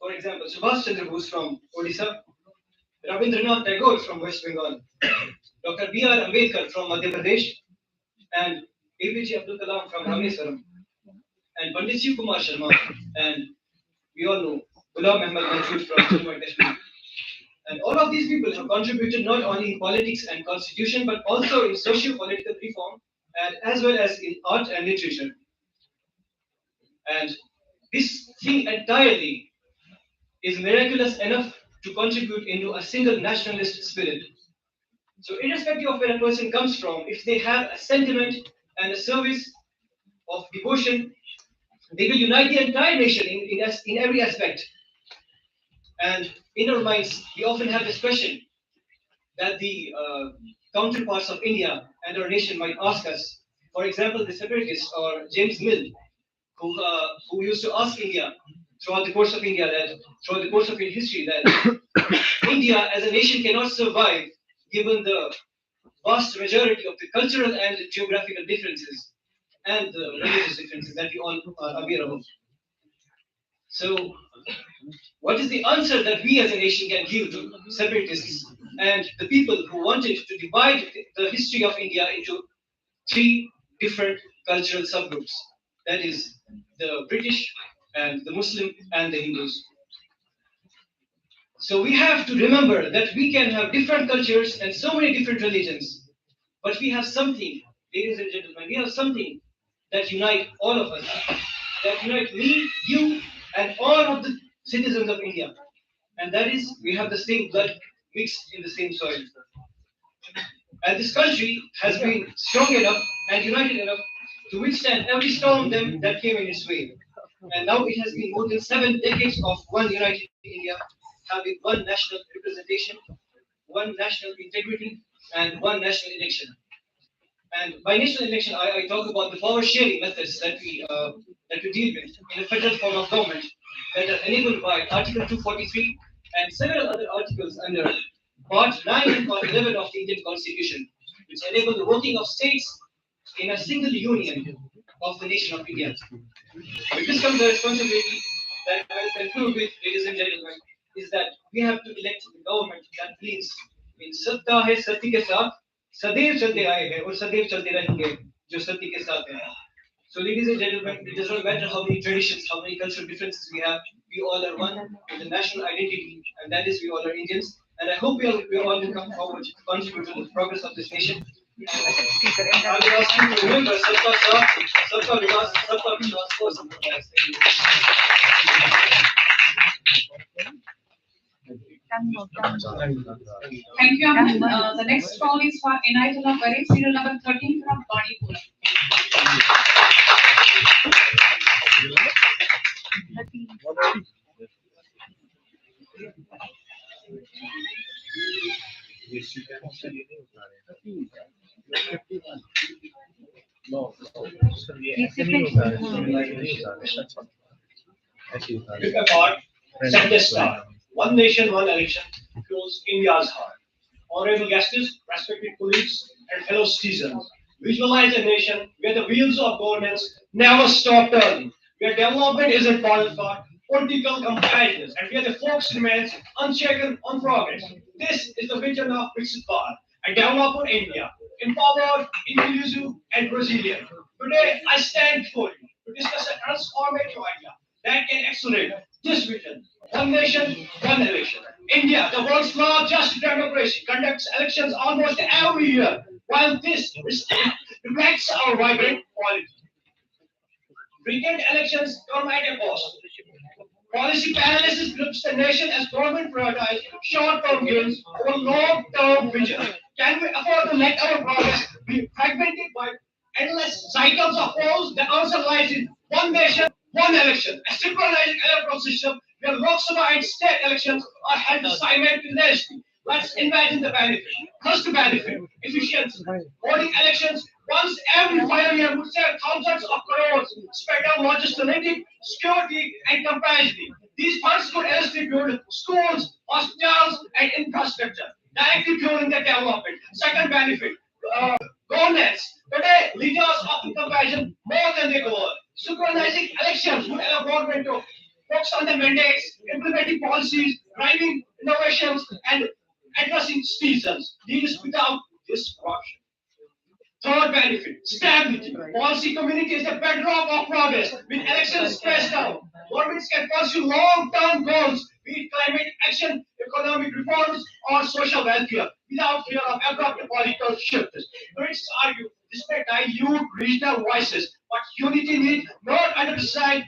For example, Subhash Chandra Bose from Odisha, Rabindranath Tagore from West Bengal, Dr. B.R. Ambedkar from Madhya Pradesh, and APJ Abdul Kalam from Rameswaram, and Pandit Shiv Kumar Sharma, and we all know Ghulam Ahmad Mansoor from Jammu and Kashmir. And all of these people have contributed not only in politics and constitution, but also in socio-political reform, and as well as in art and literature. And this thing entirely is miraculous enough to contribute into a single nationalist spirit. So irrespective of where a person comes from, if they have a sentiment and a service of devotion, they will unite the entire nation in every aspect. And in our minds, we often have this question that the counterparts of India and our nation might ask us. For example, the separatists or James Mill, who used to ask India throughout the course of throughout the course of its history that India as a nation cannot survive given the vast majority of the cultural and geographical differences and the religious differences that we all are aware of. So, what is the answer that we as a nation can give to separatists and the people who wanted to divide the history of India into three different cultural subgroups? That is, the British and the Muslim and the Hindus. So we have to remember that we can have different cultures and so many different religions, but we have something, ladies and gentlemen, we have something that unite all of us, that unite me, you, and all of the citizens of India. And that is, we have the same blood mixed in the same soil. And this country has been strong enough and united enough to withstand every storm that came in its way. And now it has been more than 7 decades of one united India, having one national representation, one national integrity, and one national election. And by national election, I talk about the power sharing methods that we deal with in a federal form of government that are enabled by Article 243 and several other articles under Part 9 and Part 11 of the Indian Constitution, which enable the working of states in a single union of the nation of India. With this comes the responsibility that I will conclude with, ladies and gentlemen, is that we have to elect a government that believes in सत्ता है सत्य के साथ सदैव चलते आए हैं और सदैव चलते रहेंगे जो सत्य के साथ हैं. So, ladies and gentlemen, it does not matter how many traditions, how many cultural differences we have. We all are one with a national identity, and that is we all are Indians. And I hope we all will come forward to contribute to the progress of this nation. And I will ask you to remember Sabka Saath, Sabka Vikas, Sabka Vishwas for Sabka Vikas. Thank you, Aman. The next call is for Inayatullah Karim, serial number 13 from Banipur. With a part, set the star. One nation, one election fills India's heart. Honorable guests, respected colleagues, and fellow citizens, visualize a nation where the wheels of governance never stop turning, where development is important for political comparisons, and where the focus remains unshaken on progress. This is the vision of VIKSIT Bharat, a developed India, empowered, inclusive, and resilient. Today, I stand before you to discuss a transformative idea that can accelerate this vision. One nation, one election. India, the world's largest democracy, conducts elections almost every year. While this reflects our vibrant quality, frequent elections come at a cost. Policy paralysis grips the nation as government prioritizes short-term gains over long-term vision. Can we afford to let our progress be fragmented by endless cycles of polls? The answer lies in one nation, one election, a synchronized electoral system where Lok Sabha and state elections are held simultaneously. Let's imagine the benefit. First benefit, efficiency. Holding elections once every 5 years would save thousands of crores spread out logistic, security, and capacity. These funds could illustrate build schools, hospitals, and infrastructure, directly fueling the development. Second benefit, governance. Today, leaders often compassion more than they cover. Synchronizing elections would allow government to focus on the mandates, implementing policies, driving innovations, and addressing citizens' needs without disruption. Third benefit, stability. Policy community is the bedrock of progress. With elections stressed out, governments can pursue long-term goals, be it climate action, economic reforms, or social welfare, without fear of abrupt political shifts. Critics argue this may dilute regional voices, but unity needs not understand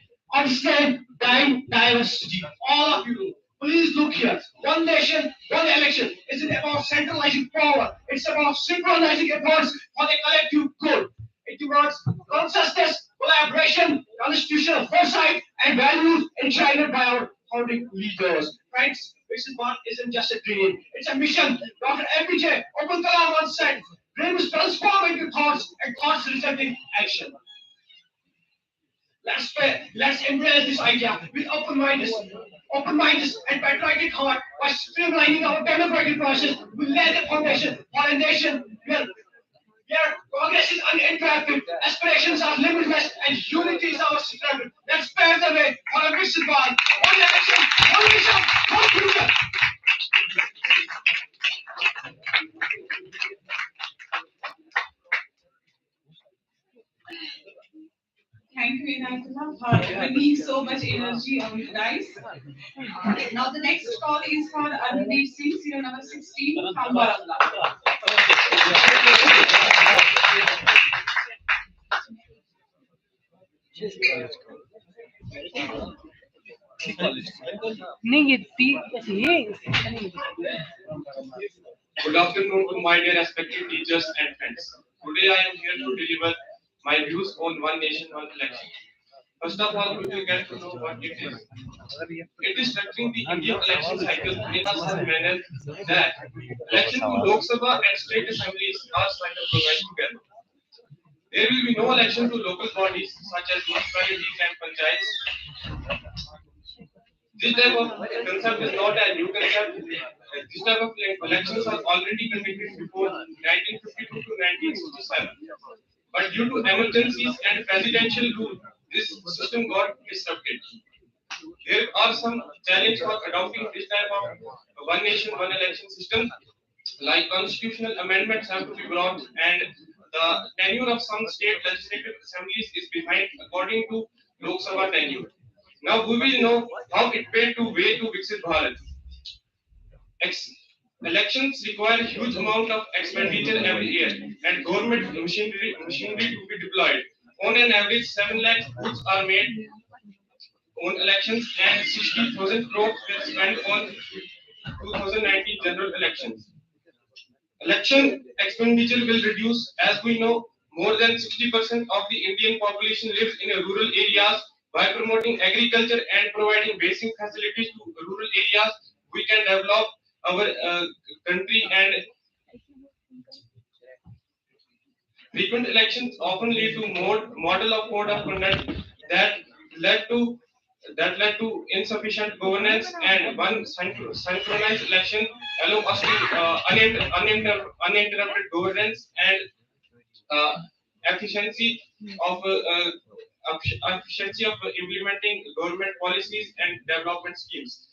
diversity. All of you, please look here. One nation, one election isn't about centralizing power. It's about synchronizing efforts for the collective good. It demands consciousness, collaboration, constitutional foresight, and values enshrined by our founding leaders. Friends, VIKSIT Bharat isn't just a dream. It's a mission. Dr. MPJ Abdul Kalam once said, dreams transform into thoughts, and thoughts result in action. Let's fair. Let's embrace this idea with open minds and patriotic heart by streamlining our democratic process. We lay the foundation for a nation where progress is uninterrupted, aspirations are limitless, and unity is our strength. Let's pave the way for a VIKSIT Bharat. One election, one vision, one future. Thank you, Inayatullah, for bringing so much energy on the dice. Now the next call is for Arundeep Singh, serial number 16 from Baramulla. Good afternoon to my dear respected teachers and friends. Today I am here to deliver my views on One Nation, One Election. First of all, we will get to know what it is. It is structuring the Indian election cycle in a such manner that election to Lok Sabha and state assemblies are cycle progress together. There will be no election to local bodies such as municipalities and panchayats. This type of concept is not a new concept. This type of elections are already conducted before 1952 to 1967. But due to emergencies and presidential rule, this system got disrupted. There are some challenges for adopting this type of one nation, one election system, like constitutional amendments have to be brought, and the tenure of some state legislative assemblies is behind according to Lok Sabha tenure. Now we will know how it paved to way to VIKSIT Bharat. Elections require a huge amount of expenditure every year, and government machinery to be deployed. On an average, 7 lakh booths are made on elections, and 60,000 crores were spent on 2019 general elections. Election expenditure will reduce, as we know, more than 60% of the Indian population lives in rural areas. By promoting agriculture and providing basic facilities to rural areas, we can develop our country. And frequent elections often lead to model of code of conduct that led to insufficient governance, and one synchronized election allow us to uninterrupted governance and uh, efficiency of implementing government policies and development schemes.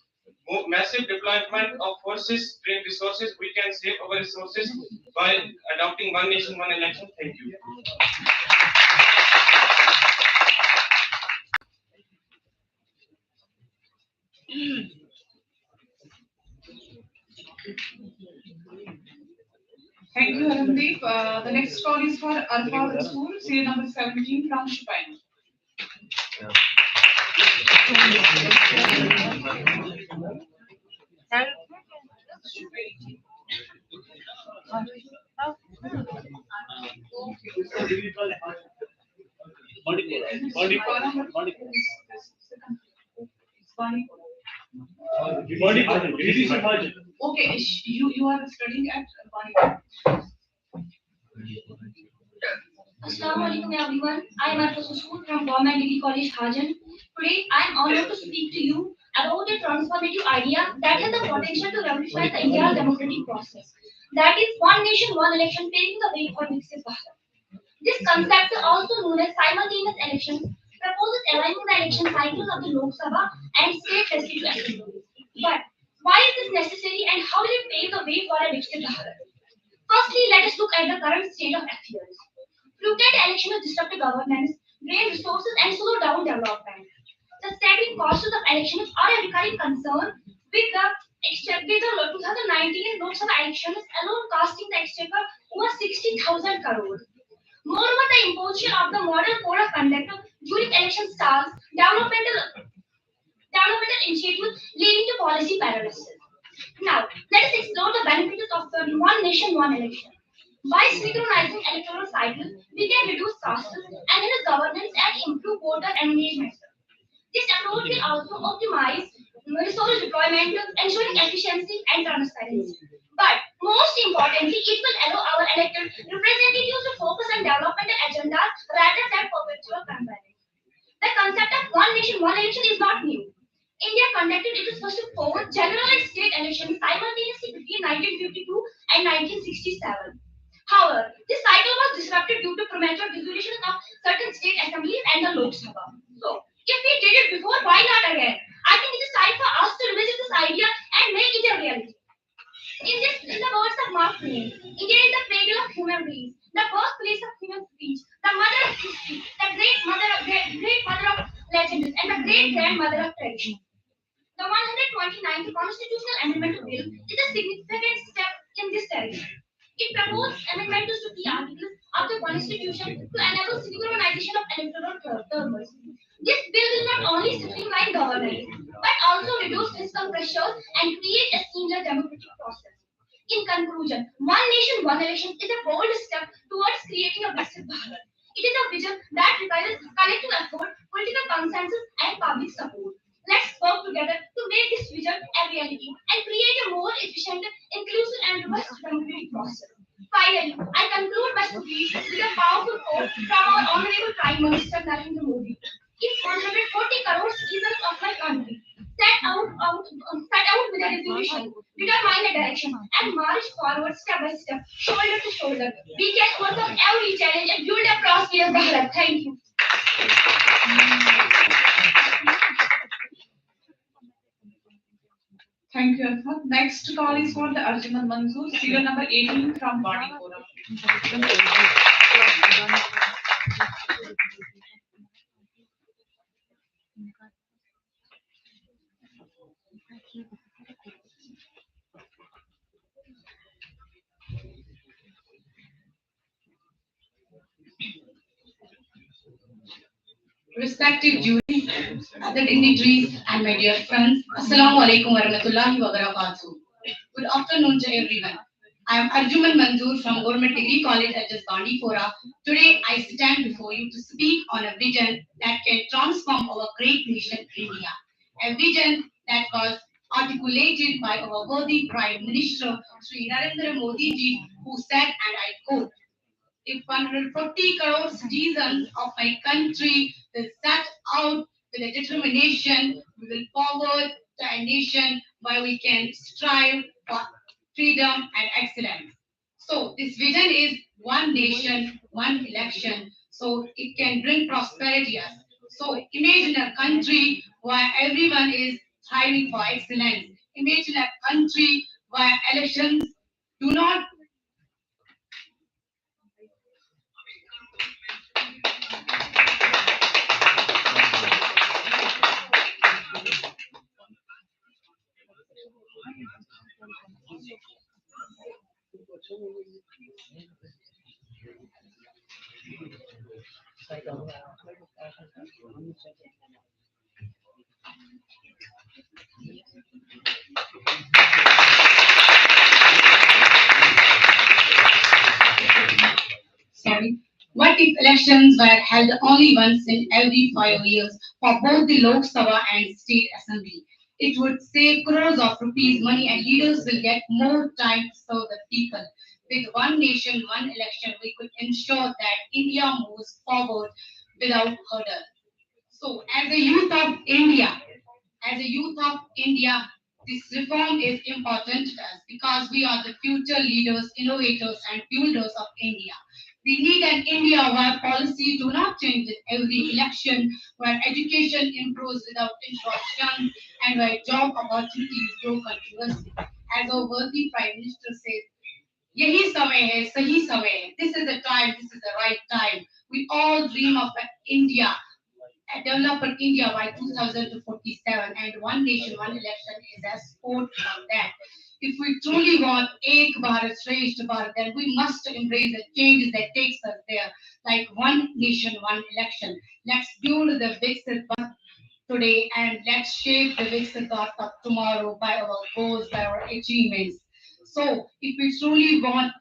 Massive deployment of forces, trained resources, we can save our resources by adopting one nation, one election. Thank you. Thank you, Arundeep. The next call is for Arfad Rasool, serial number 17 from Shupine. Okay, you are studying at Banipur. Assalamu alaikum everyone. I am Arfad Rasool from Government Degree College, Hajan. Today I am honored to speak to you about a transformative idea that has the potential to revolutionize the India's democratic process. That is one nation, one election, paving the way for VIKSIT Bharat. This concept, also known as simultaneous elections, proposes aligning the election cycles of the Lok Sabha and state legislative assemblies. But why is this necessary, and how will it pave the way for a VIKSIT Bharat? Firstly, let us look at the current state of affairs. Frequent elections disrupt governance, drain resources, and slow down development. The staggering costs of elections are a recurring concern, with the 2019 Lok Sabha elections alone costing the exchequer over 60,000 crore. Moreover, the imposition of the model code of conduct during election stalls developmental initiatives leading to policy paralysis. Now, let us explore the benefits of the one nation, one election. By synchronizing electoral cycles, we can reduce costs, enhance governance, and improve voter engagement. This approach will also optimize resource deployment, ensuring efficiency and transparency. But most importantly, it will allow our elected representatives to focus on developmental agendas rather than perpetual campaigning. The concept of one nation, one election is not new. India conducted its first four general and state elections simultaneously between 1952 and 1967. However, this cycle was disrupted due to premature dissolution of certain state assemblies and the Lok Sabha. So, if we did it before, why not again? I think it is time for us to revisit this idea and make it a reality. In the words of Mark Twain, India is the cradle of human beings, the birthplace of human speech, the mother of history, the great mother of legends, and the great grandmother of tradition. The 129th Constitutional Amendment Bill is a significant step in this direction. It promotes amendments to key articles of the Constitution to enable synchronization of electoral terms. This bill will not only streamline governance but also reduce fiscal pressures and create a seamless democratic process. In conclusion, one nation, one election is a bold step towards creating a VIKSIT Bharat. It is a vision that requires collective effort, political consensus, and public support. Let's work together to make this vision a reality and create a more efficient, inclusive, and robust democratic process. Finally, I conclude my speech with a powerful quote from our Honorable Prime Minister Narendra Modi. If 140 crore citizens of my country set out with a resolution, determine a direction, and march forward step by step, shoulder to shoulder, we can overcome every challenge and build a prosperous Bharat. Thank you. Thank you, Arfat. Next call is for the Arjuman Manzoor, serial number 18 from Bandipora. Respected jury, other dignitaries, and my dear friends, Assalamu alaikum warahmatullahi wabarakatuh. Good afternoon to everyone. I am Arjuman Manzoor from Government Degree College at Bandipora. Today, I stand before you to speak on a vision that can transform our great nation, India. A vision that was articulated by our worthy Prime Minister, Sri Narendra Modi ji, who said, and I quote, if 140 crore citizens of my country will set out with a determination, we will forward to a nation where we can strive for freedom and excellence. So this vision is one nation, one election. So it can bring prosperity us. So imagine a country where everyone is thriving for excellence. Imagine a country where elections do not. Sorry. What if elections were held only once in every 5 years for both the Lok Sabha and State Assembly? It would save crores of rupees money and leaders will get more time to serve the people. With one nation, one election, we could ensure that India moves forward without hurdle. So, as a youth of India, this reform is important to us because we are the future leaders, innovators, and builders of India. We need an India where policy do not change with every election, where education improves without interruption, and where job opportunities grow continuously. As our worthy Prime Minister says, यही समय है सही समय है. This is the time, this is the right time. We all dream of an India, a developed India by 2047, and one nation, one election is a sport on that. If we truly want Ek Bharat Shresth Bharat, then we must embrace the changes that takes us there, like one nation, one election. Let's build the VIKSIT Bharat today, and let's shape the VIKSIT Bharat of tomorrow by our goals, by our achievements. So, if we truly want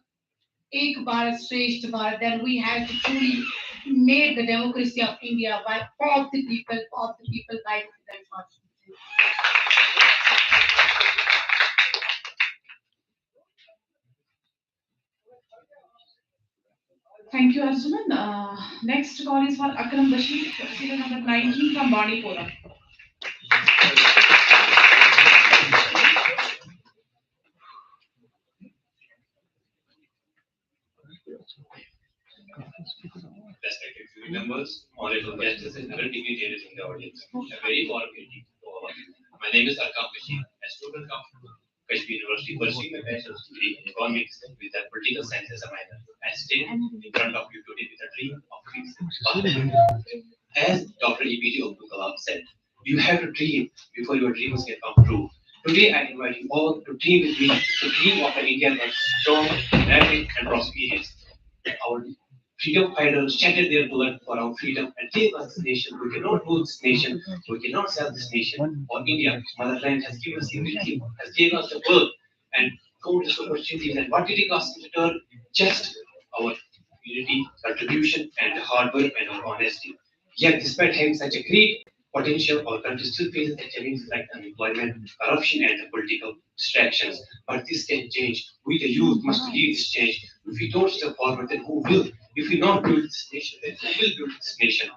Ek Bharat Shresth Bharat, then we have to truly make the democracy of India by all the people, by the people. Thank you, Arjuman. Next call is for Akram Bashir, serial number 19 from Bandipora. Respected committee members, honorable guests, and other dignitaries in the audience. A very warm greeting to all of you. My name is Arkam Bashir, a student of Kashmir University pursuing a bachelor's degree in economics with a political science as a minor. I stand in front of you today with a dream of VIKSIT Bharat. As Dr. APJ Abdul Kalam said, you have to dream before your dreams can come true. Today, I invite you all to dream with me, to dream of an India that's strong, dynamic, and prosperous. Our freedom fighters shattered their blood for our freedom and gave us this nation. We cannot rule this nation. We cannot sell this nation. Or India, motherland, has given us everything, has given us the world and countless opportunities. And what did it cost in return? Just our unity, contribution, and hard work and our honesty. Yet, despite having such a great potential, our country still faces the challenges like unemployment, corruption, and the political distractions. But this can change. We, the youth, must lead this change. If we don't step forward, then who will? If we not build this nation, then who will build this nation?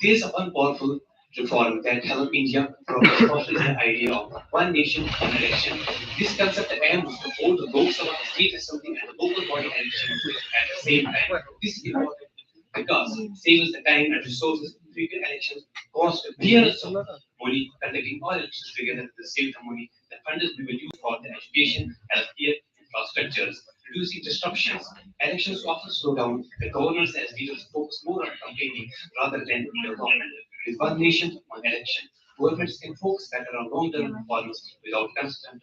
There is one powerful reform that helped India progress faster is the idea of one nation, one election. This concept aims to hold the Lok Sabha, the state assembly, and the local body elections at the same time. This is important because saves the time and resources. Frequent elections cost billions of money. Conducting all elections together to save the money. The funds will be used for the education, healthcare, infrastructures, reducing disruptions. Elections often slow down. The governors as leaders focus more on campaigning rather than development. With one nation, one election, governments can focus better on long-term reforms without constant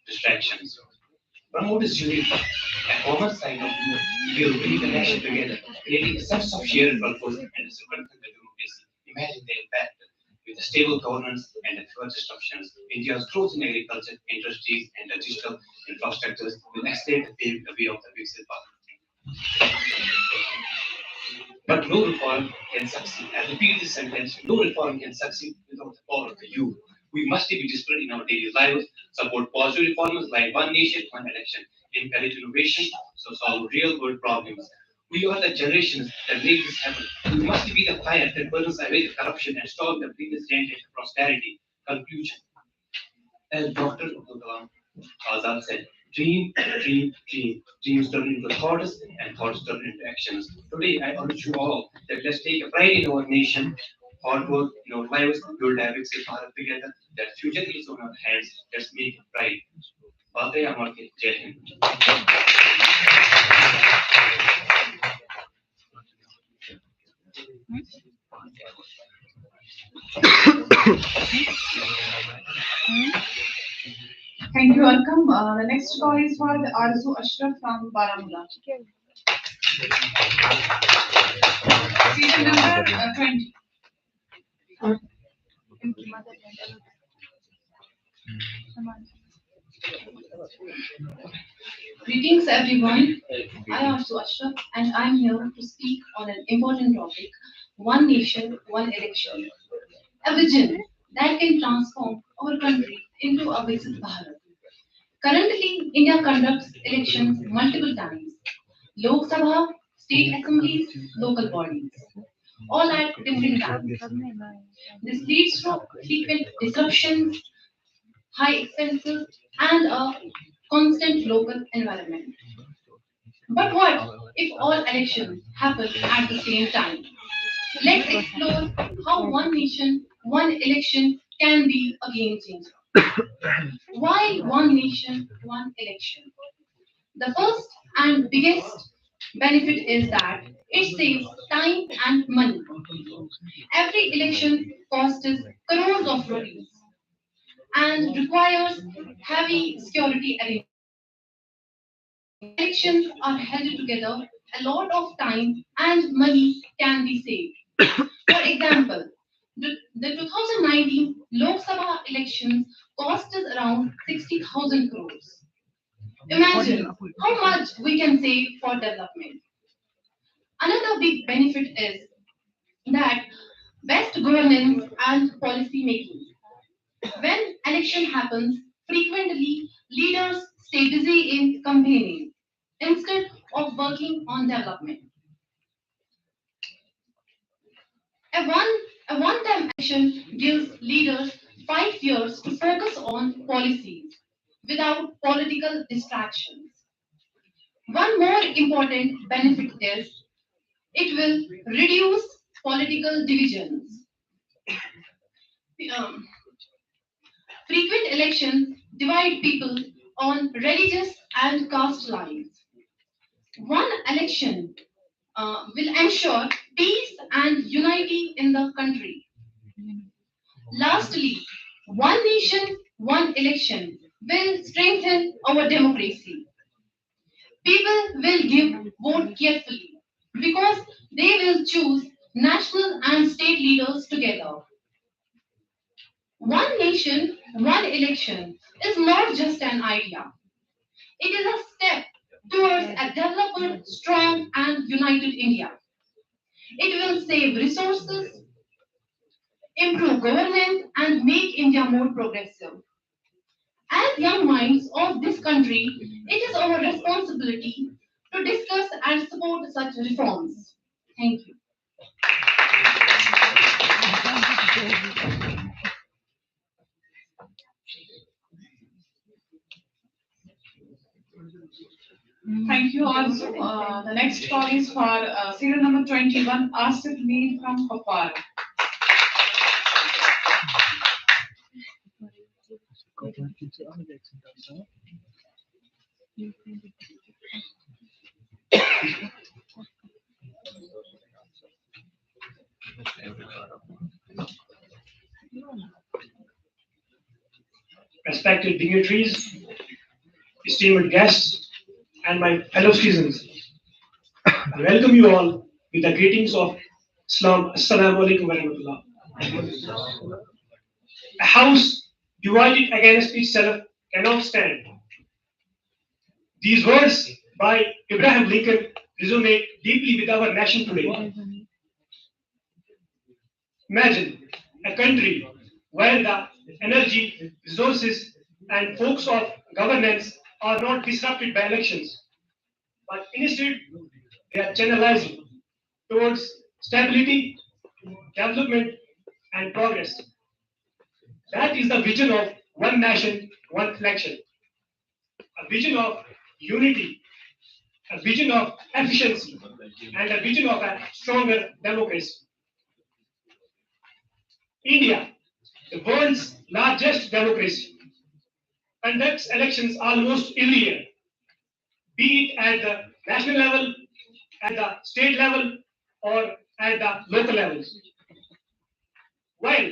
distractions. Promote is unity, a common sign of will bring the nation together, creating a sense of shared purpose and a strengthen the democracy. Imagine the impact with a stable governance and a fewer disruptions. India's growth in agriculture, industries, and digital infrastructures will accelerate the way of the VIKSIT Bharat. But no reform can succeed. I repeat this sentence: no reform can succeed without the power of the youth. We must be disciplined in our daily lives, support positive reforms like one nation, one election, encourage innovation, so solve real world problems. We are the generations that make this happen. We must be the fire that burns away the corruption and stop the previous change into prosperity. Conclusion. As Dr. Abdul Kalam Azad said, dream, dream, dream. Dreams turn into thoughts and thoughts turn into actions. Today, I urge you all that let's take a pride in our nation, hard work in our lives, build a VIKSIT Bharat together. That future is on our hands. Let's make it right. Bate Amar Ke Jai Hind. Thank you, Arkam. The next call is for the Arzu Ashraf from Baramulla. Serial number 20. Greetings, everyone. I am Arzu Ashraf, and I'm here to speak on an important topic: one nation, one election. A vision that can transform our country into a VIKSIT Bharat. Currently, India conducts elections multiple times: Lok Sabha, state assemblies, local bodies, all at different times. This leads to frequent disruptions, high expenses, and a constant local environment. But what if all elections happen at the same time? Let's explore how one nation, one election can be a game changer. Why one nation, one election? The first and biggest benefit is that it saves time and money. Every election costs crores of rupees and requires heavy security arrangements. Elections are held together, a lot of time and money can be saved. For example, the 2019 Lok Sabha elections cost us around 60,000 crores. Imagine how much we can save for development. Another big benefit is that best governance and policy making. When election happens, frequently leaders stay busy in campaigning instead of working on development. A one-time action gives leaders 5 years to focus on policies without political distractions. One more important benefit is it will reduce political divisions. Um, Frequent elections divide people on religious and caste lines. One election will ensure peace and unity in the country. Lastly, one nation, one election will strengthen our democracy. People will give vote carefully because they will choose national and state leaders together. One nation, one election is not just an idea. It is a step towards a developed, strong, and united India. It will save resources, improve governance, and make India more progressive. As young minds of this country, it is our responsibility to discuss and support such reforms. Thank you. Thank you also. The next call is for serial number 21, Asif Mir from Kupwara. Respected dignitaries, esteemed guests, and my fellow citizens, I welcome you all with the greetings of Islam. Assalamu alaikum wa rahmatullah. A house divided against itself cannot stand. These words by Abraham Lincoln resonate deeply with our nation today. Imagine a country where the energy, resources, and focus of governance are not disrupted by elections, but instead they are channelized towards stability, development, and progress. That is the vision of one nation, one election. A vision of unity, a vision of efficiency, and a vision of a stronger democracy. India, the world's largest democracy, conducts elections almost every year, be it at the national level, at the state level, or at the local levels. While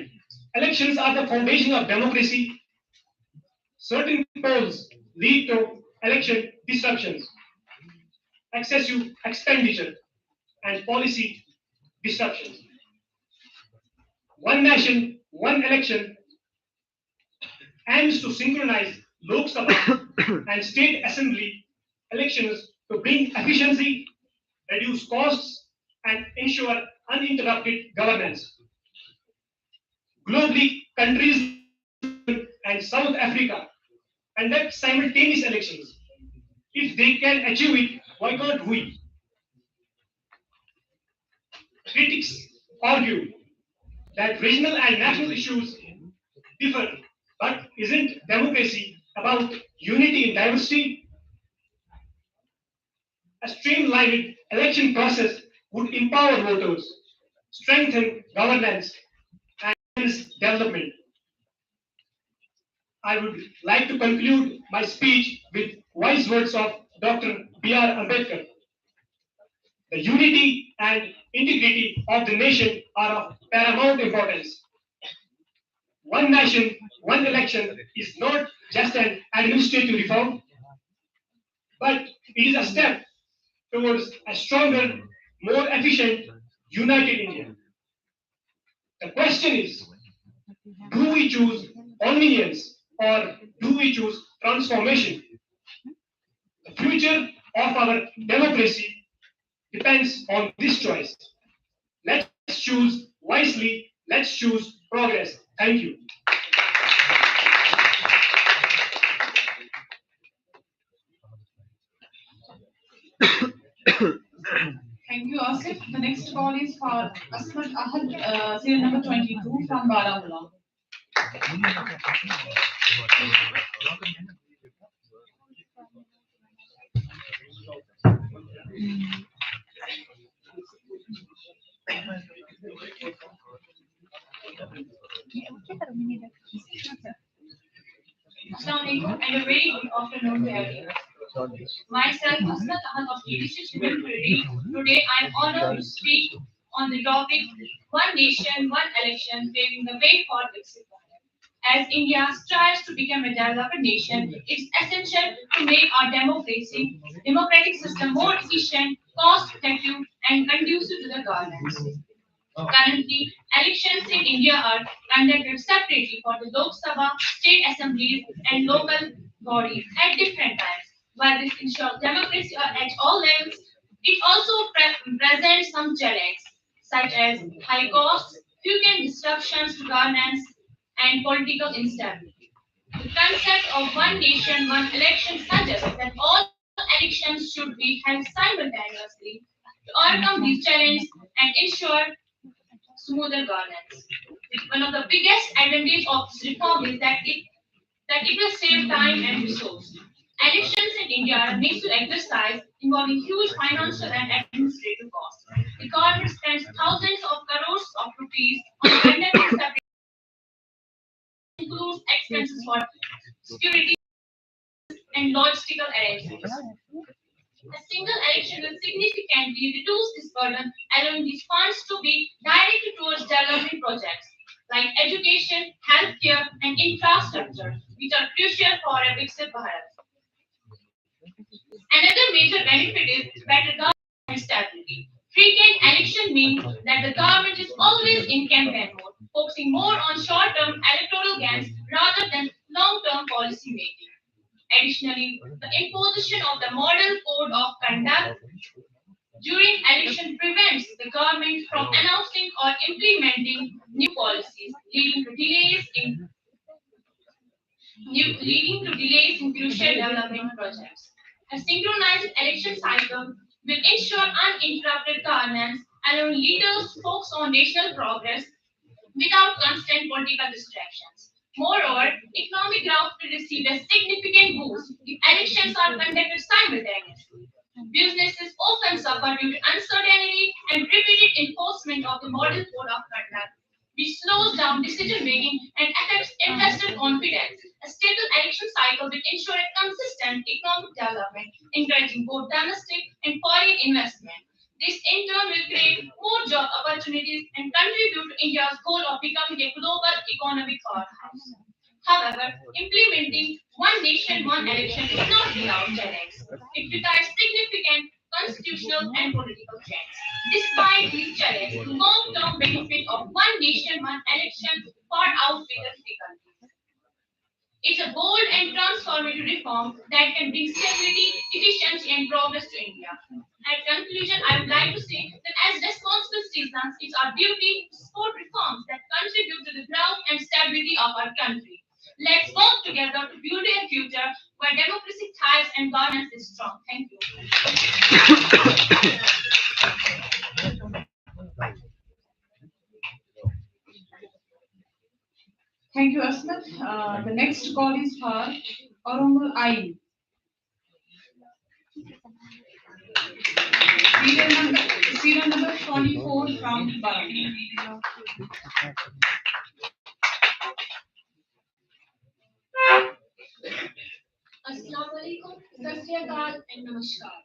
elections are the foundation of democracy, certain polls lead to election disruptions, excessive expenditure, and policy disruptions. One nation, one election aims to synchronize Lok Sabha and state assembly elections to bring efficiency, reduce costs, and ensure uninterrupted governance. Globally, countries and South Africa conduct simultaneous elections. If they can achieve it, why can't we? Critics argue that regional and national issues differ, but isn't democracy about unity in diversity? A streamlined election process would empower voters, strengthen governance, and enhance development. I would like to conclude my speech with wise words of Dr. B.R. Ambedkar. The unity and integrity of the nation are of paramount importance. One nation, one election is not just an administrative reform, but it is a step towards a stronger, more efficient, united India. The question is, do we choose convenience or do we choose transformation? The future of our democracy depends on this choice. Let's choose wisely, let's choose progress. Thank you. Thank you, Asif. The next call is for Asmat Ahad, serial number 22 from Baramulla. Assalamualaikum and a very good afternoon to everyone. Myself, Asmat Ahad of GDC Baramulla. Today I am honored to speak on the topic One Nation, One Election, paving the way for VIKSIT Bharat. As India strives to become a developed nation, it's essential to make our democratic system more efficient, cost-effective, and conducive to the governance. Currently, elections in India are conducted separately for the Lok Sabha, state assemblies, and local bodies at different times. While this ensures democracy at all levels, it also presents some challenges, such as high costs, frequent disruptions to governance, and political instability. The concept of one nation, one election suggests that all elections should be held simultaneously to overcome these challenges and ensure smoother governance. One of the biggest advantages of this reform is that it will save time and resources. Elections in India are a major exercise involving huge financial and administrative costs. The government spends thousands of crores of rupees on conducting separate includes expenses for security and logistical arrangements. A single election will significantly reduce this burden, allowing these funds to be directed towards development projects like education, healthcare, and infrastructure, which are crucial for a VIKSIT Bharat. Another major benefit is better governance and stability. Frequent election means that the government is always in campaign mode, focusing more on short-term electoral gains rather than long-term policy making. Additionally, the imposition of the model code of conduct during election prevents the government from announcing or implementing new policies, leading to delays in crucial development projects. A synchronized election cycle will ensure uninterrupted governance, allowing leaders to focus on national progress without constant political distractions. Moreover, economic growth will receive a significant boost if elections are conducted simultaneously. Businesses often suffer due to uncertainty and repeated enforcement of the model code of conduct, which slows down decision making and affects investor confidence. A stable election cycle will ensure a consistent economic development, encouraging both domestic and foreign investment. This in turn will create more job opportunities and contribute to India's goal of becoming a global economic powerhouse. However, implementing one nation, one election is not without challenge. It requires significant constitutional and political change. Despite these challenges, the long-term benefit of one nation, one election far outweigh the difficulties. It's a bold and transformative reform that can bring stability, efficiency, and progress to India. At conclusion, I would like to say that as responsible citizens, it's our duty to support reforms that contribute to the growth and stability of our country. Let's work together to build a future where democracy thrives and governance is strong. Thank you. Thank you, Asmat. The next call is for Oromul Ain. Serial number 24 from Baramulla. अस्सलामुअलैकुम, सत श्री अकाल and नमस्कार।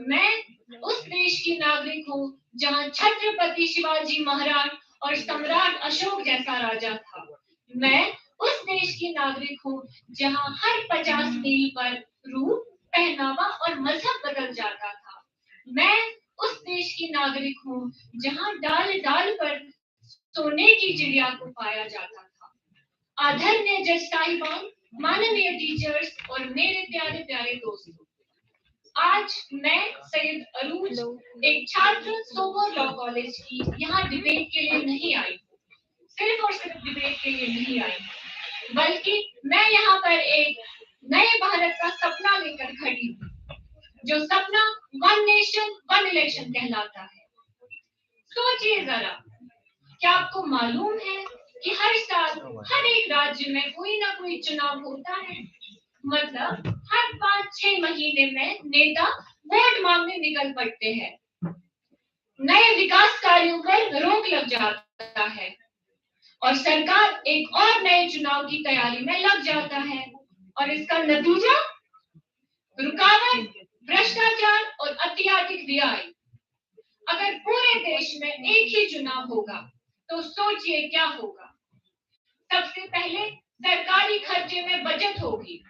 मैं उस देश की नागरिक हूँ जहाँ छत्रपति शिवाजी महाराज और सम्राट अशोक जैसा राजा था। मैं उस देश की नागरिक हूँ जहाँ हर 50 मील पर रूप, पहनावा और मजहब बदल जाता था। मैं उस देश की नागरिक हूँ जहाँ डाल डाल पर सोने की चिड़िया को पाया जाता था। आदरणीय जज साहिबान, माननीय टीचर्स और मेरे प्यारे प्यारे दोस्तों, आज मैं सैयद अरूज, एक छात्र सोवर लॉ कॉलेज की यहाँ डिबेट के लिए नहीं आई हूँ। सिर्फ और सिर्फ डिबेट के लिए नहीं आई हूँ, बल्कि मैं यहाँ पर एक नए भारत का सपना लेकर खड़ी हूँ, जो सपना वन नेशन वन इलेक्शन कहलाता है। सोचिए जरा, क्या आपको मालूम है कि हर साल हर एक राज्य में कोई ना कोई चुनाव होता है? मतलब हर 5-6 महीने में नेता वोट मांगने निकल पड़ते हैं। नए विकास कार्यों पर रोक लग जाता है और सरकार एक और नए चुनाव की तैयारी में लग जाता है। और इसका नतीजा रुकावट, भ्रष्टाचार और अत्याधिक रियायत। अगर पूरे देश में एक ही चुनाव होगा तो सोचिए क्या होगा। सबसे पहले सरकारी खर्चे में बचत होगी।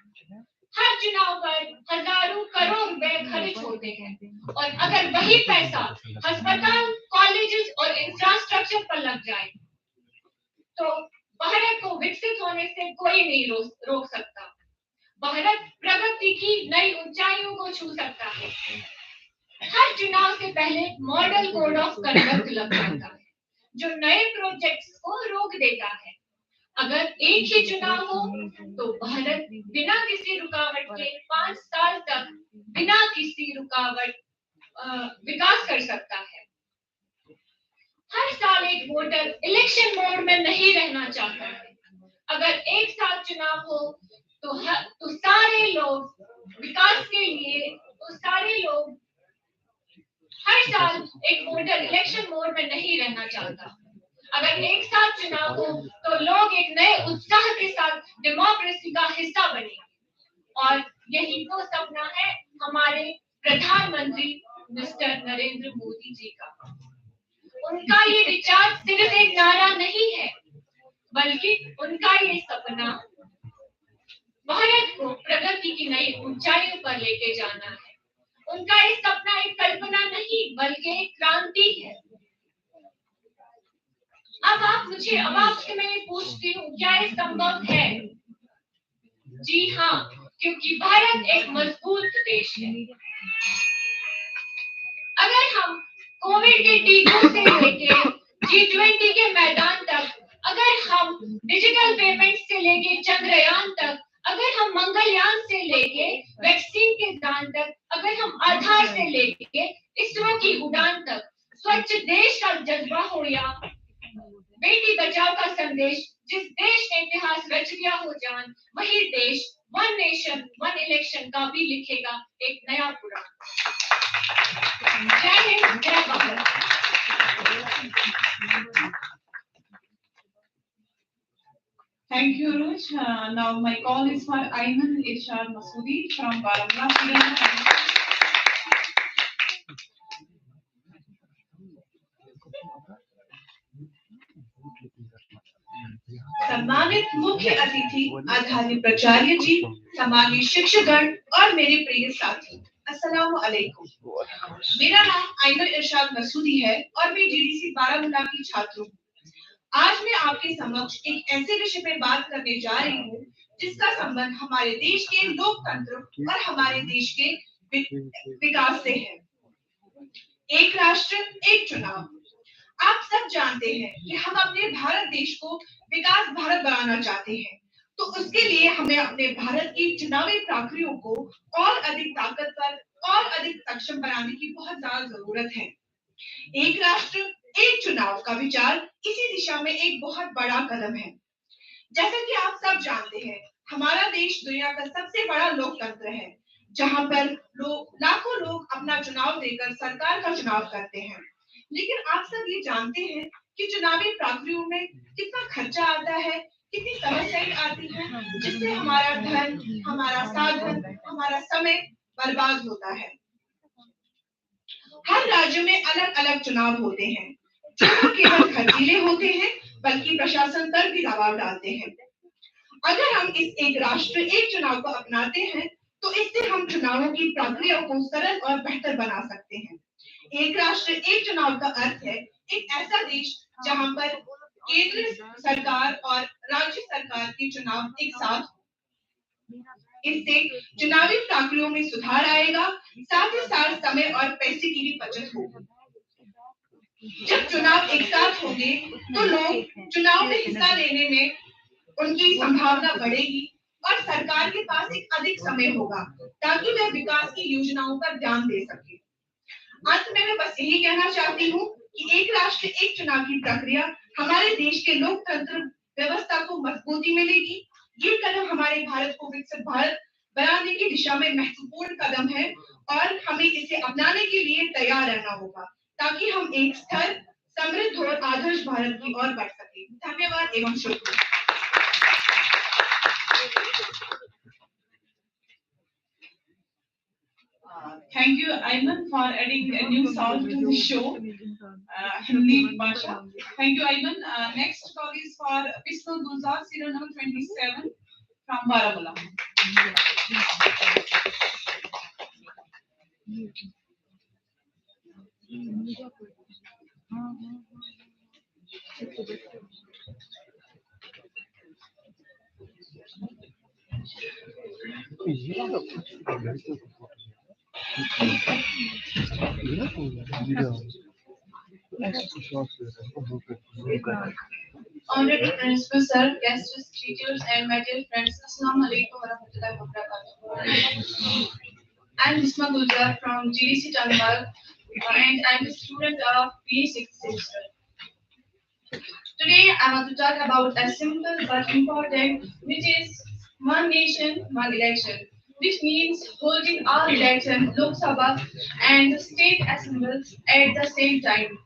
हर चुनाव पर हजारों करोड़ रुपए खर्च होते हैं और अगर वही पैसा अस्पताल, कॉलेजेस और इंफ्रास्ट्रक्चर पर लग जाए तो भारत को विकसित होने से कोई नहीं रोक सकता। भारत प्रगति की नई ऊंचाइयों को छू सकता है। हर चुनाव से पहले मॉडल कोड ऑफ कंडक्ट लग जाता है जो नए प्रोजेक्ट्स को रोक देता है। अगर एक ही चुनाव हो तो भारत बिना किसी रुकावट के 5 साल तक बिना किसी रुकावट विकास कर सकता है। हर साल एक वोटर इलेक्शन मोड में नहीं रहना चाहता है। अगर एक साथ चुनाव हो तो सारे लोग विकास के लिए हर साल एक वोटर इलेक्शन मोड में नहीं रहना चाहता। अगर एक साथ चुनाव हो तो लोग एक नए उत्साह के साथ डेमोक्रेसी का हिस्सा बनेंगे। और यही तो सपना है हमारे प्रधानमंत्री मिस्टर नरेंद्र मोदी जी का। उनका ये विचार सिर्फ एक नारा नहीं है, बल्कि उनका ये सपना भारत को प्रगति की नई ऊंचाइयों पर लेके जाना है। उनका ये सपना एक कल्पना नहीं बल्कि एक क्रांति है। अब आपसे मैं पूछती हूँ, क्या ये संभव है? जी हाँ, क्योंकि भारत एक मजबूत देश है। अगर हम कोविड के टीकों से लेके G20 के मैदान तक, अगर हम डिजिटल पेमेंट से लेके चंद्रयान तक, अगर हम मंगलयान से लेके वैक्सीन के दान तक, अगर हम आधार से लेके इसरो की उड़ान तक, स्वच्छ देश का जज्बा हो या बेटी बचाओ का संदेश, जिस देश ने इतिहास रच दिया हो जान, वही देश वन नेशन वन इलेक्शन का भी लिखेगा एक नया पुराण। जय हिंद, जय Bharat. Thank you, Anuj. Now my call is for Ayman Irshad Masoodi from Baramulla. सम्मानित मुख्य अतिथि आचार्य प्राचार्य जी, सम्मानित शिक्षकगण और मेरे प्रिय साथी, अस्सलाम वालेकुम। मेरा नाम आयमन इरशाद मसूदी है और मैं GDC बारामूला की छात्र हूँ। आज मैं आपके समक्ष एक ऐसे विषय पर बात करने जा रही हूँ जिसका संबंध हमारे देश के लोकतंत्र और हमारे देश के विकास से है। एक राष्ट्र एक चुनाव। आप सब जानते हैं कि हम अपने भारत देश को विकास भारत बनाना चाहते हैं, तो उसके लिए हमें अपने भारत की चुनावी प्रक्रियाओं को और अधिक ताकतवर और अधिक सक्षम बनाने की बहुत ज्यादा जरूरत है। एक राष्ट्र एक चुनाव का विचार इसी दिशा में एक बहुत बड़ा कदम है। जैसा कि आप सब जानते हैं, हमारा देश दुनिया का सबसे बड़ा लोकतंत्र है, जहां पर लाखों लोग अपना चुनाव देकर सरकार का चुनाव करते हैं। लेकिन आप सब ये जानते हैं कि चुनावी प्रक्रियाओं में कितना खर्चा आता है, कितनी समस्याएं आती हैं, जिससे हमारा धन, हमारा साधन, हमारा समय बर्बाद होता है। हर राज्य में अलग अलग चुनाव होते हैं, जो न केवल खर्चीले होते हैं बल्कि प्रशासन पर भी दबाव डालते हैं। अगर हम इस एक राष्ट्र एक चुनाव को अपनाते हैं तो इससे हम चुनावों की प्रक्रिया को सरल और बेहतर बना सकते हैं। एक राष्ट्र एक चुनाव का अर्थ है एक ऐसा देश जहां पर केंद्र सरकार और राज्य सरकार के चुनाव एक साथ हो। इससे चुनावी प्रक्रियाओं में सुधार आएगा, साथ ही साथ समय और पैसे की भी बचत होगी। जब चुनाव एक साथ होंगे तो लोग चुनाव में हिस्सा लेने में उनकी संभावना बढ़ेगी और सरकार के पास एक अधिक समय होगा ताकि वह विकास की योजनाओं पर ध्यान दे सके। अंत में मैं बस यही कहना चाहती हूँ कि एक राष्ट्र एक चुनाव की प्रक्रिया हमारे देश के लोकतंत्र व्यवस्था को मजबूती मिलेगी। ये कदम हमारे भारत को विकसित भारत बनाने की दिशा में महत्वपूर्ण कदम है और हमें इसे अपनाने के लिए तैयार रहना होगा ताकि हम एक स्थिर, समृद्ध और आदर्श भारत की ओर बढ़ सके। धन्यवाद एवं शुक्रिया। Thank you, Ayman, for adding a new sound to the show. Hindi Basha. Thank you, Ayman. Next call is for Vishnu Gulzar, serial number 27 from Baramulla. Honorable Principal Sir, guests, teachers, and my dear friends, Assalamu alaikum warahmatullahi wabarakatuh. I'm Nisma Gulzar from GDC Baramulla, and I'm a student of B6 semester. Today, I want to talk about a simple but important, which is one nation, one election, which means holding all elections, Lok Sabha and state assemblies at the same time.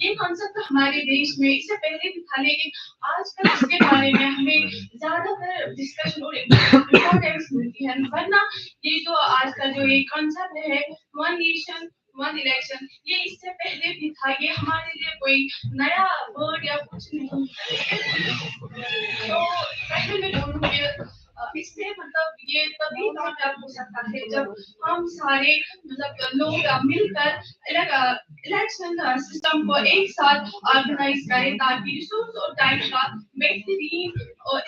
ये concept हमारे देश में इससे पहले भी था, लेकिन आजकल इसके बारे में हमें ज्यादातर डिस्कशन और इम्पोर्टेंस मिलती है, वरना ये जो आजकल जो ये कॉन्सेप्ट है वन नेशन वन इलेक्शन, ये इससे पहले भी था, ये हमारे लिए कोई नया वर्ड या कुछ नहीं। तो पहले मैं बोलूँगी इससे मतलब ये तभी कामयाब हो सकता है जब हम सारे मतलब लोग मिलकर इलेक्शन सिस्टम को एक साथ ऑर्गेनाइज करें ताकि रिसोर्स और टाइम का बेहतरीन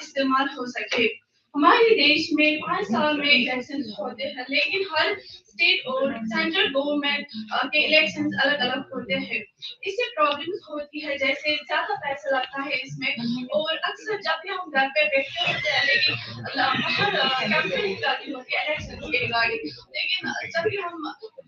इस्तेमाल हो सके। हमारे देश में 5 साल में इलेक्शन होते हैं, लेकिन हर स्टेट और सेंट्रल गवर्नमेंट के इलेक्शंस अलग अलग होते हैं। इससे प्रॉब्लम्स होती है, जैसे ज्यादा पैसा लगता है इसमें, और अक्सर जब भी हम घर पे बैठते होते हैं लेकिन बाहर कैंपेन करनी होती है इलेक्शन के रिगार्डिंग, लेकिन जब भी हम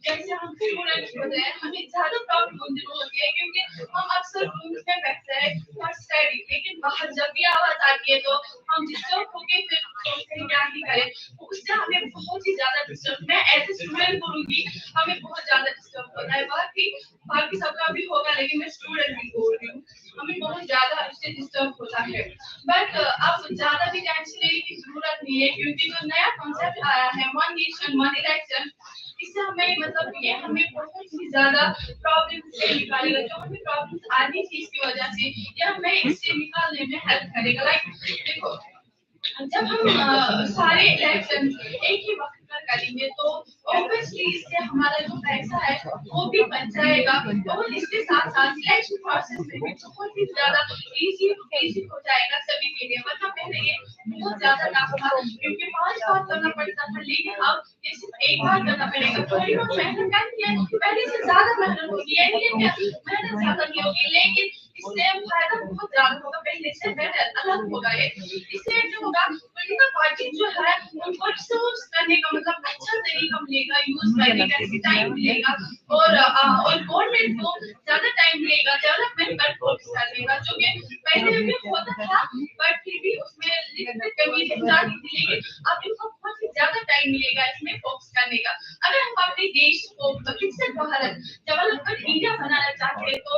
जैसे हम स्टूडेंट्स होते हैं हमें ज्यादा प्रॉब्लम होती है क्योंकि हम अक्सर रूम्स में बैठते हैं फॉर स्टडी, लेकिन बाहर जब भी आवाज आती है तो हम डिस्टर्ब होके फिर सोचते हैं क्या ही करें, उससे हमें बहुत ही ज्यादा डिस्टर्ब, मैं एज ए स्टूडेंट बोलूंगी हमें बहुत ज्यादा डिस्टर्ब होता है। बाकी सबका भी होगा, लेकिन मैं स्टूडेंट भी बोल रही हूँ, हमें बहुत ज्यादा इससे डिस्टर्ब होता है। बट अब ज्यादा भी टेंशन लेने की जरूरत नहीं है, क्योंकि जो नया कॉन्सेप्ट आया है वन नेशन वन इलेक्शन, इससे हमें मतलब ये हमें बहुत ही ज्यादा प्रॉब्लम से निकालेगा, जो हमें प्रॉब्लम आ रही थी इसकी वजह से ये हमें इससे निकालने में हेल्प करेगा। लाइक देखो, जब हम सारे इलेक्शन एक ही वक्त पर करेंगे तो ऑब्वियसली इससे हमारा जो पैसा है वो भी बच जाएगा, और इसके साथ साथ इलेक्शन प्रोसेस में भी बहुत ही ज्यादा इजी हो जाएगा सभी के लिए। वरना पहले ये बहुत ज्यादा टफ था क्योंकि 5 बार करना पड़ता था, लेकिन अब ये सिर्फ एक बार करना पड़ेगा। थोड़ी बहुत मेहनत करनी है, पहले से ज्यादा मेहनत होगी, यानी कि मेहनत ज्यादा नहीं होगी, लेकिन इससे फायदा बहुत ज्यादा होगा, पहले से बेहतर अलग होगा। इससे जो होगा पॉलिटिकल पार्टी जो है उनको रिसोर्स करने का मतलब अच्छा तरीका मिलेगा, यूज करने का टाइम मिलेगा, और गवर्नमेंट को ज्यादा टाइम मिलेगा डेवलपमेंट पर फोकस करने का, जो कि पहले भी होता था बट फिर भी उसमें लिमिटेड कमी रह जाती थी, लेकिन अब इनको बहुत ही ज्यादा टाइम मिलेगा इसमें फोकस करने का। अगर हम अपने देश को विकसित भारत डेवलपमेंट इंडिया बनाना चाहते हैं तो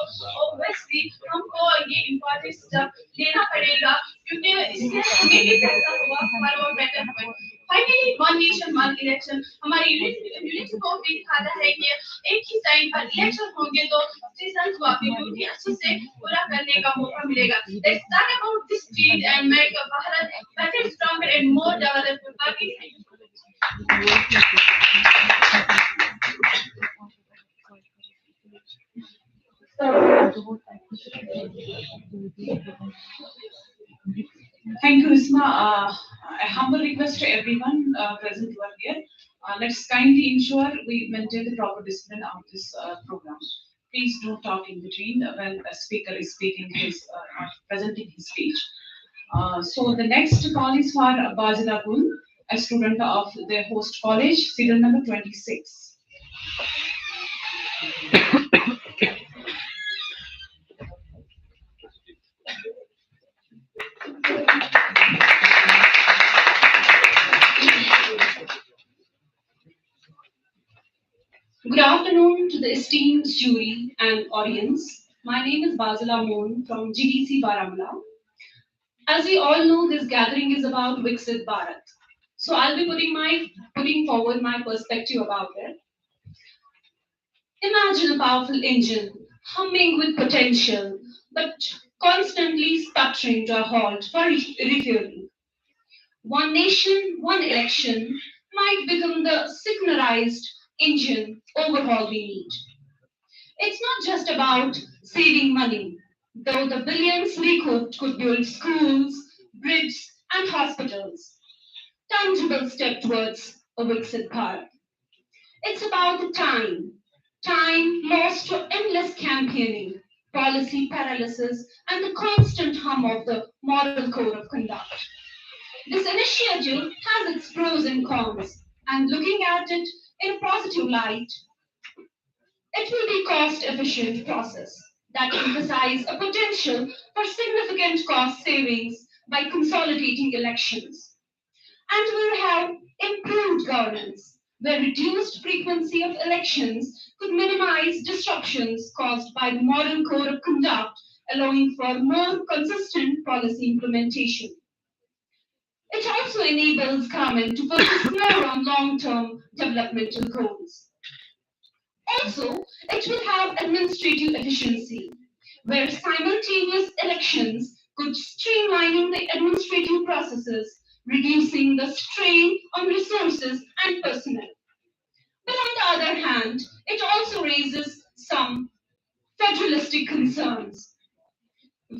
ऑब्वियसली हमको ये इम्पोर्टेंट स्टेप लेना पड़ेगा, क्योंकि इससे हमें भी बेहतर होगा, हमारा और बेटर होगा। Finally one nation one election हमारी यूनिटी को भी दिखाता है कि एक ही टाइम पर इलेक्शन होंगे तो सिटीजंस को अपनी ड्यूटी अच्छे से पूरा करने का मौका मिलेगा। लेट्स टॉक अबाउट दिस चीज and make Bharat better, stronger and more developed. Thank you, Isma. A humble request to everyone present over here. Let's kindly ensure we maintain the proper discipline of this program. Please don't talk in between when a speaker is speaking his presenting his speech. So the next call is for Bazila Gul, a student of the host college, serial number 26. Good afternoon to the esteemed jury and audience. My name is Basila Moon from GDC Baramulla. As we all know, this gathering is about VIKSIT Bharat. So I'll be putting forward my perspective about it. Imagine a powerful engine humming with potential, but constantly stuttering to a halt for refueling. One nation, one election might become the synchronized engine overhaul we need. It's not just about saving money, though the billions recouped could build schools, bridges, and hospitals. Tangible step towards a Viksit Bharat. It's about the time lost to endless campaigning, policy paralysis, and the constant hum of the moral code of conduct. This initiative has its pros and cons, and looking at it in a positive light, it will be cost-efficient process that emphasizes a potential for significant cost savings by consolidating elections. And will have improved governance, where reduced frequency of elections could minimize disruptions caused by the modern code of conduct, allowing for more consistent policy implementation. It also enables government to focus more on long-term developmental goals. Also, it will have administrative efficiency, where simultaneous elections could streamlining the administrative processes, reducing the strain on resources and personnel. But on the other hand, it also raises some federalistic concerns,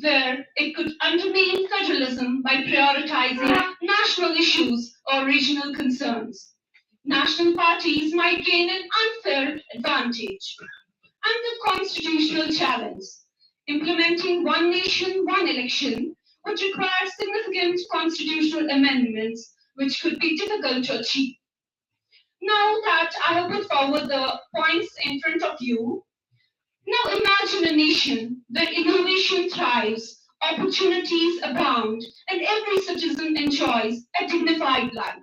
where it could undermine federalism by prioritizing national issues or regional concerns. National parties might gain an unfair advantage. And the constitutional challenge. Implementing one nation, one election would require significant constitutional amendments, which could be difficult to achieve. Now that I have put forward the points in front of you, now imagine a nation where innovation thrives, opportunities abound, and every citizen enjoys a dignified life.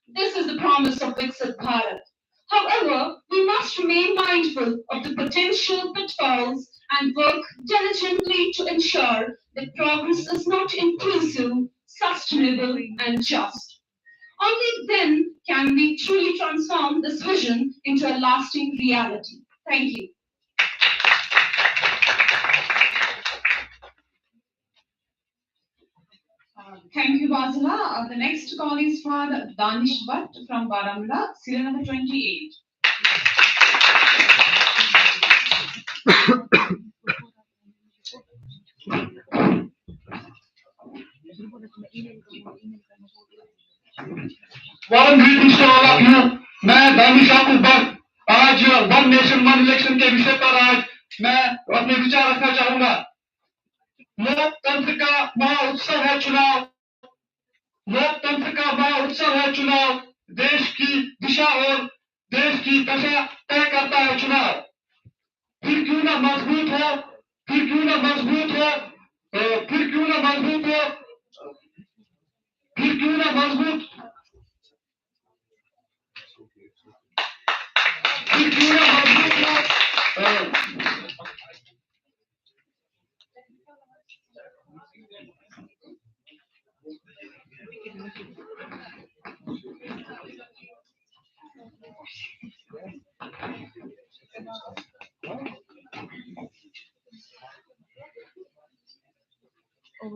This is the promise of Viksit Bharat. However, we must remain mindful of the potential pitfalls and work diligently to ensure that progress is not inclusive, sustainable, and just. Only then can we truly transform this vision into a lasting reality. Thank you. Thank you, Basila. The next call is for Danish Bhatt from Baramulla, serial number 28. Warm greetings to all of you. मैं दानिश भट्ट आज one nation one election के विषय पर आज मैं अपने विचार रखना चाहूंगा। लोकतंत्र का महा है चुनाव, लोकतंत्र का महा है चुनाव, देश की दिशा और देश की दशा तय करता है चुनाव। फिर क्यों ना मजबूत हो, फिर क्यों ना मजबूत हो, फिर क्यों ना मजबूत हो, फिर क्यों ना मजबूत, फिर क्यों ना मजबूत हो।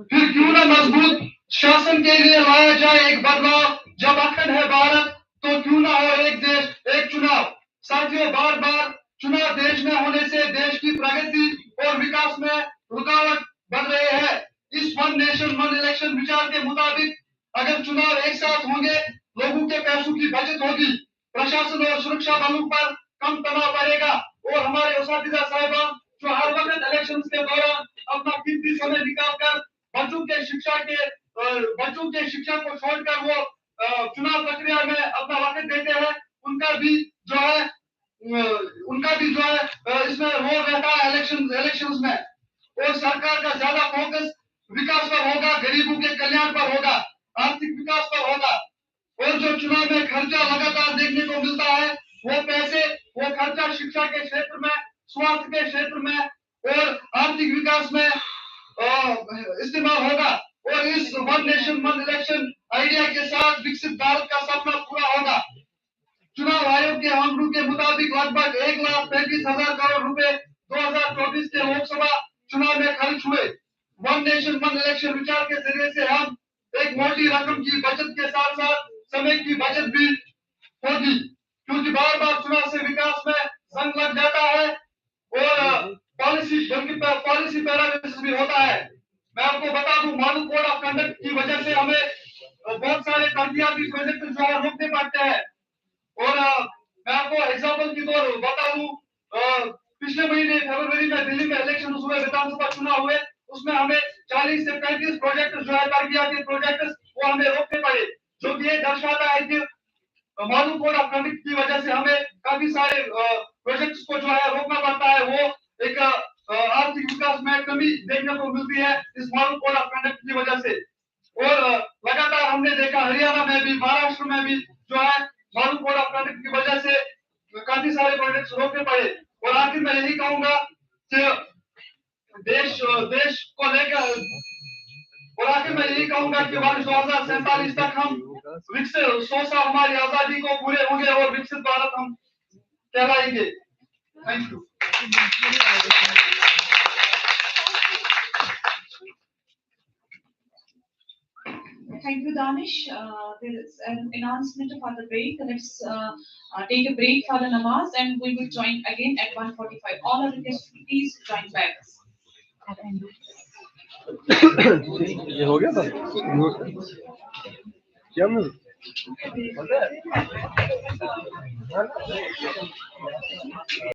फिर क्यों ना मजबूत शासन के लिए लाया जाए एक बदलाव। जब अखंड है भारत तो क्यों ना हो एक देश एक चुनाव। साथियों, बार बार चुनाव देश में होने से देश की प्रगति और विकास में रुकावट बढ़ रही है। इस वन नेशन वन इलेक्शन विचार के मुताबिक अगर चुनाव एक साथ होंगे, लोगों के पैसों की बचत होगी, प्रशासन और सुरक्षा बलों पर कम तनाव पड़ेगा और हमारे उस्तादिजा साहिबान जो हर वक्त इलेक्शन के दौरान अपना कीमती समय निकालकर बच्चों के शिक्षा को छोड़कर वो चुनाव प्रक्रिया में अपना वक्त देते हैं, उनका भी जो है उनका भी जो है इसमें रोल रहता है इलेक्शंस में। और सरकार का ज्यादा फोकस विकास पर होगा, गरीबों के कल्याण पर होगा, आर्थिक विकास पर होगा। और जो चुनाव में खर्चा लगातार देखने को मिलता है, वो पैसे, वो खर्चा शिक्षा के क्षेत्र में, स्वास्थ्य के क्षेत्र में और आर्थिक विकास में इस्तेमाल होगा। और इस one nation one election idea के साथ विकसित भारत का सपना पूरा होगा। चुनाव आयोग के आंकड़ों के मुताबिक लगभग 1,35,000 करोड़ रुपए 2024 के लोकसभा चुनाव में खर्च हुए। वन नेशन वन इलेक्शन विचार के जरिए से हम एक मोटी रकम की बचत के साथ साथ समय की बचत भी होगी, क्योंकि बार बार चुनाव से विकास में संग लग जाता है और पॉलिसी पैरामीटर्स भी होता है। मैं आपको बता दूं, मॉडल कोड ऑफ कंडक्ट की वजह से हमें बहुत सारे तरक्याती प्रोजेक्ट जो है रोकने पड़ते हैं। और मैं आपको एग्जाम्पल की तौर बता दूं, पिछले महीने फरवरी में दिल्ली में इलेक्शन हुए, विधानसभा चुनाव हुए, उसमें हमें 40 से 35 प्रोजेक्ट जो है तरक्याती प्रोजेक्ट वो हमें रोकने पड़े, जो कि ये दर्शाता है कि मॉडल कोड ऑफ कंडक्ट की वजह से हमें काफी सारे प्रोजेक्ट्स को जो है रोकना पड़ता है। वो एक आर्थिक विकास में कमी देखने को मिलती है इस मॉडल कोड ऑफ कंडक्ट की वजह से। और लगातार हमने देखा हरियाणा में भी, महाराष्ट्र में भी जो है मॉडल कोड ऑफ कंडक्ट की वजह से काफी सारे प्रोजेक्ट्स रोकने पड़े। और आखिर में यही कहूंगा कि देश को लेकर, और आखिर में यही कहूंगा कि वर्ष 2047 तक हम विकसित 100 साल हमारी आजादी को पूरे होंगे और विकसित भारत हम कहलाएंगे। Thank you. Thank you, Danish. There is an announcement for the break. Let's take a break for the namaz, and we will join again at 1:45. All of the guests, please join back. ये हो गया था क्या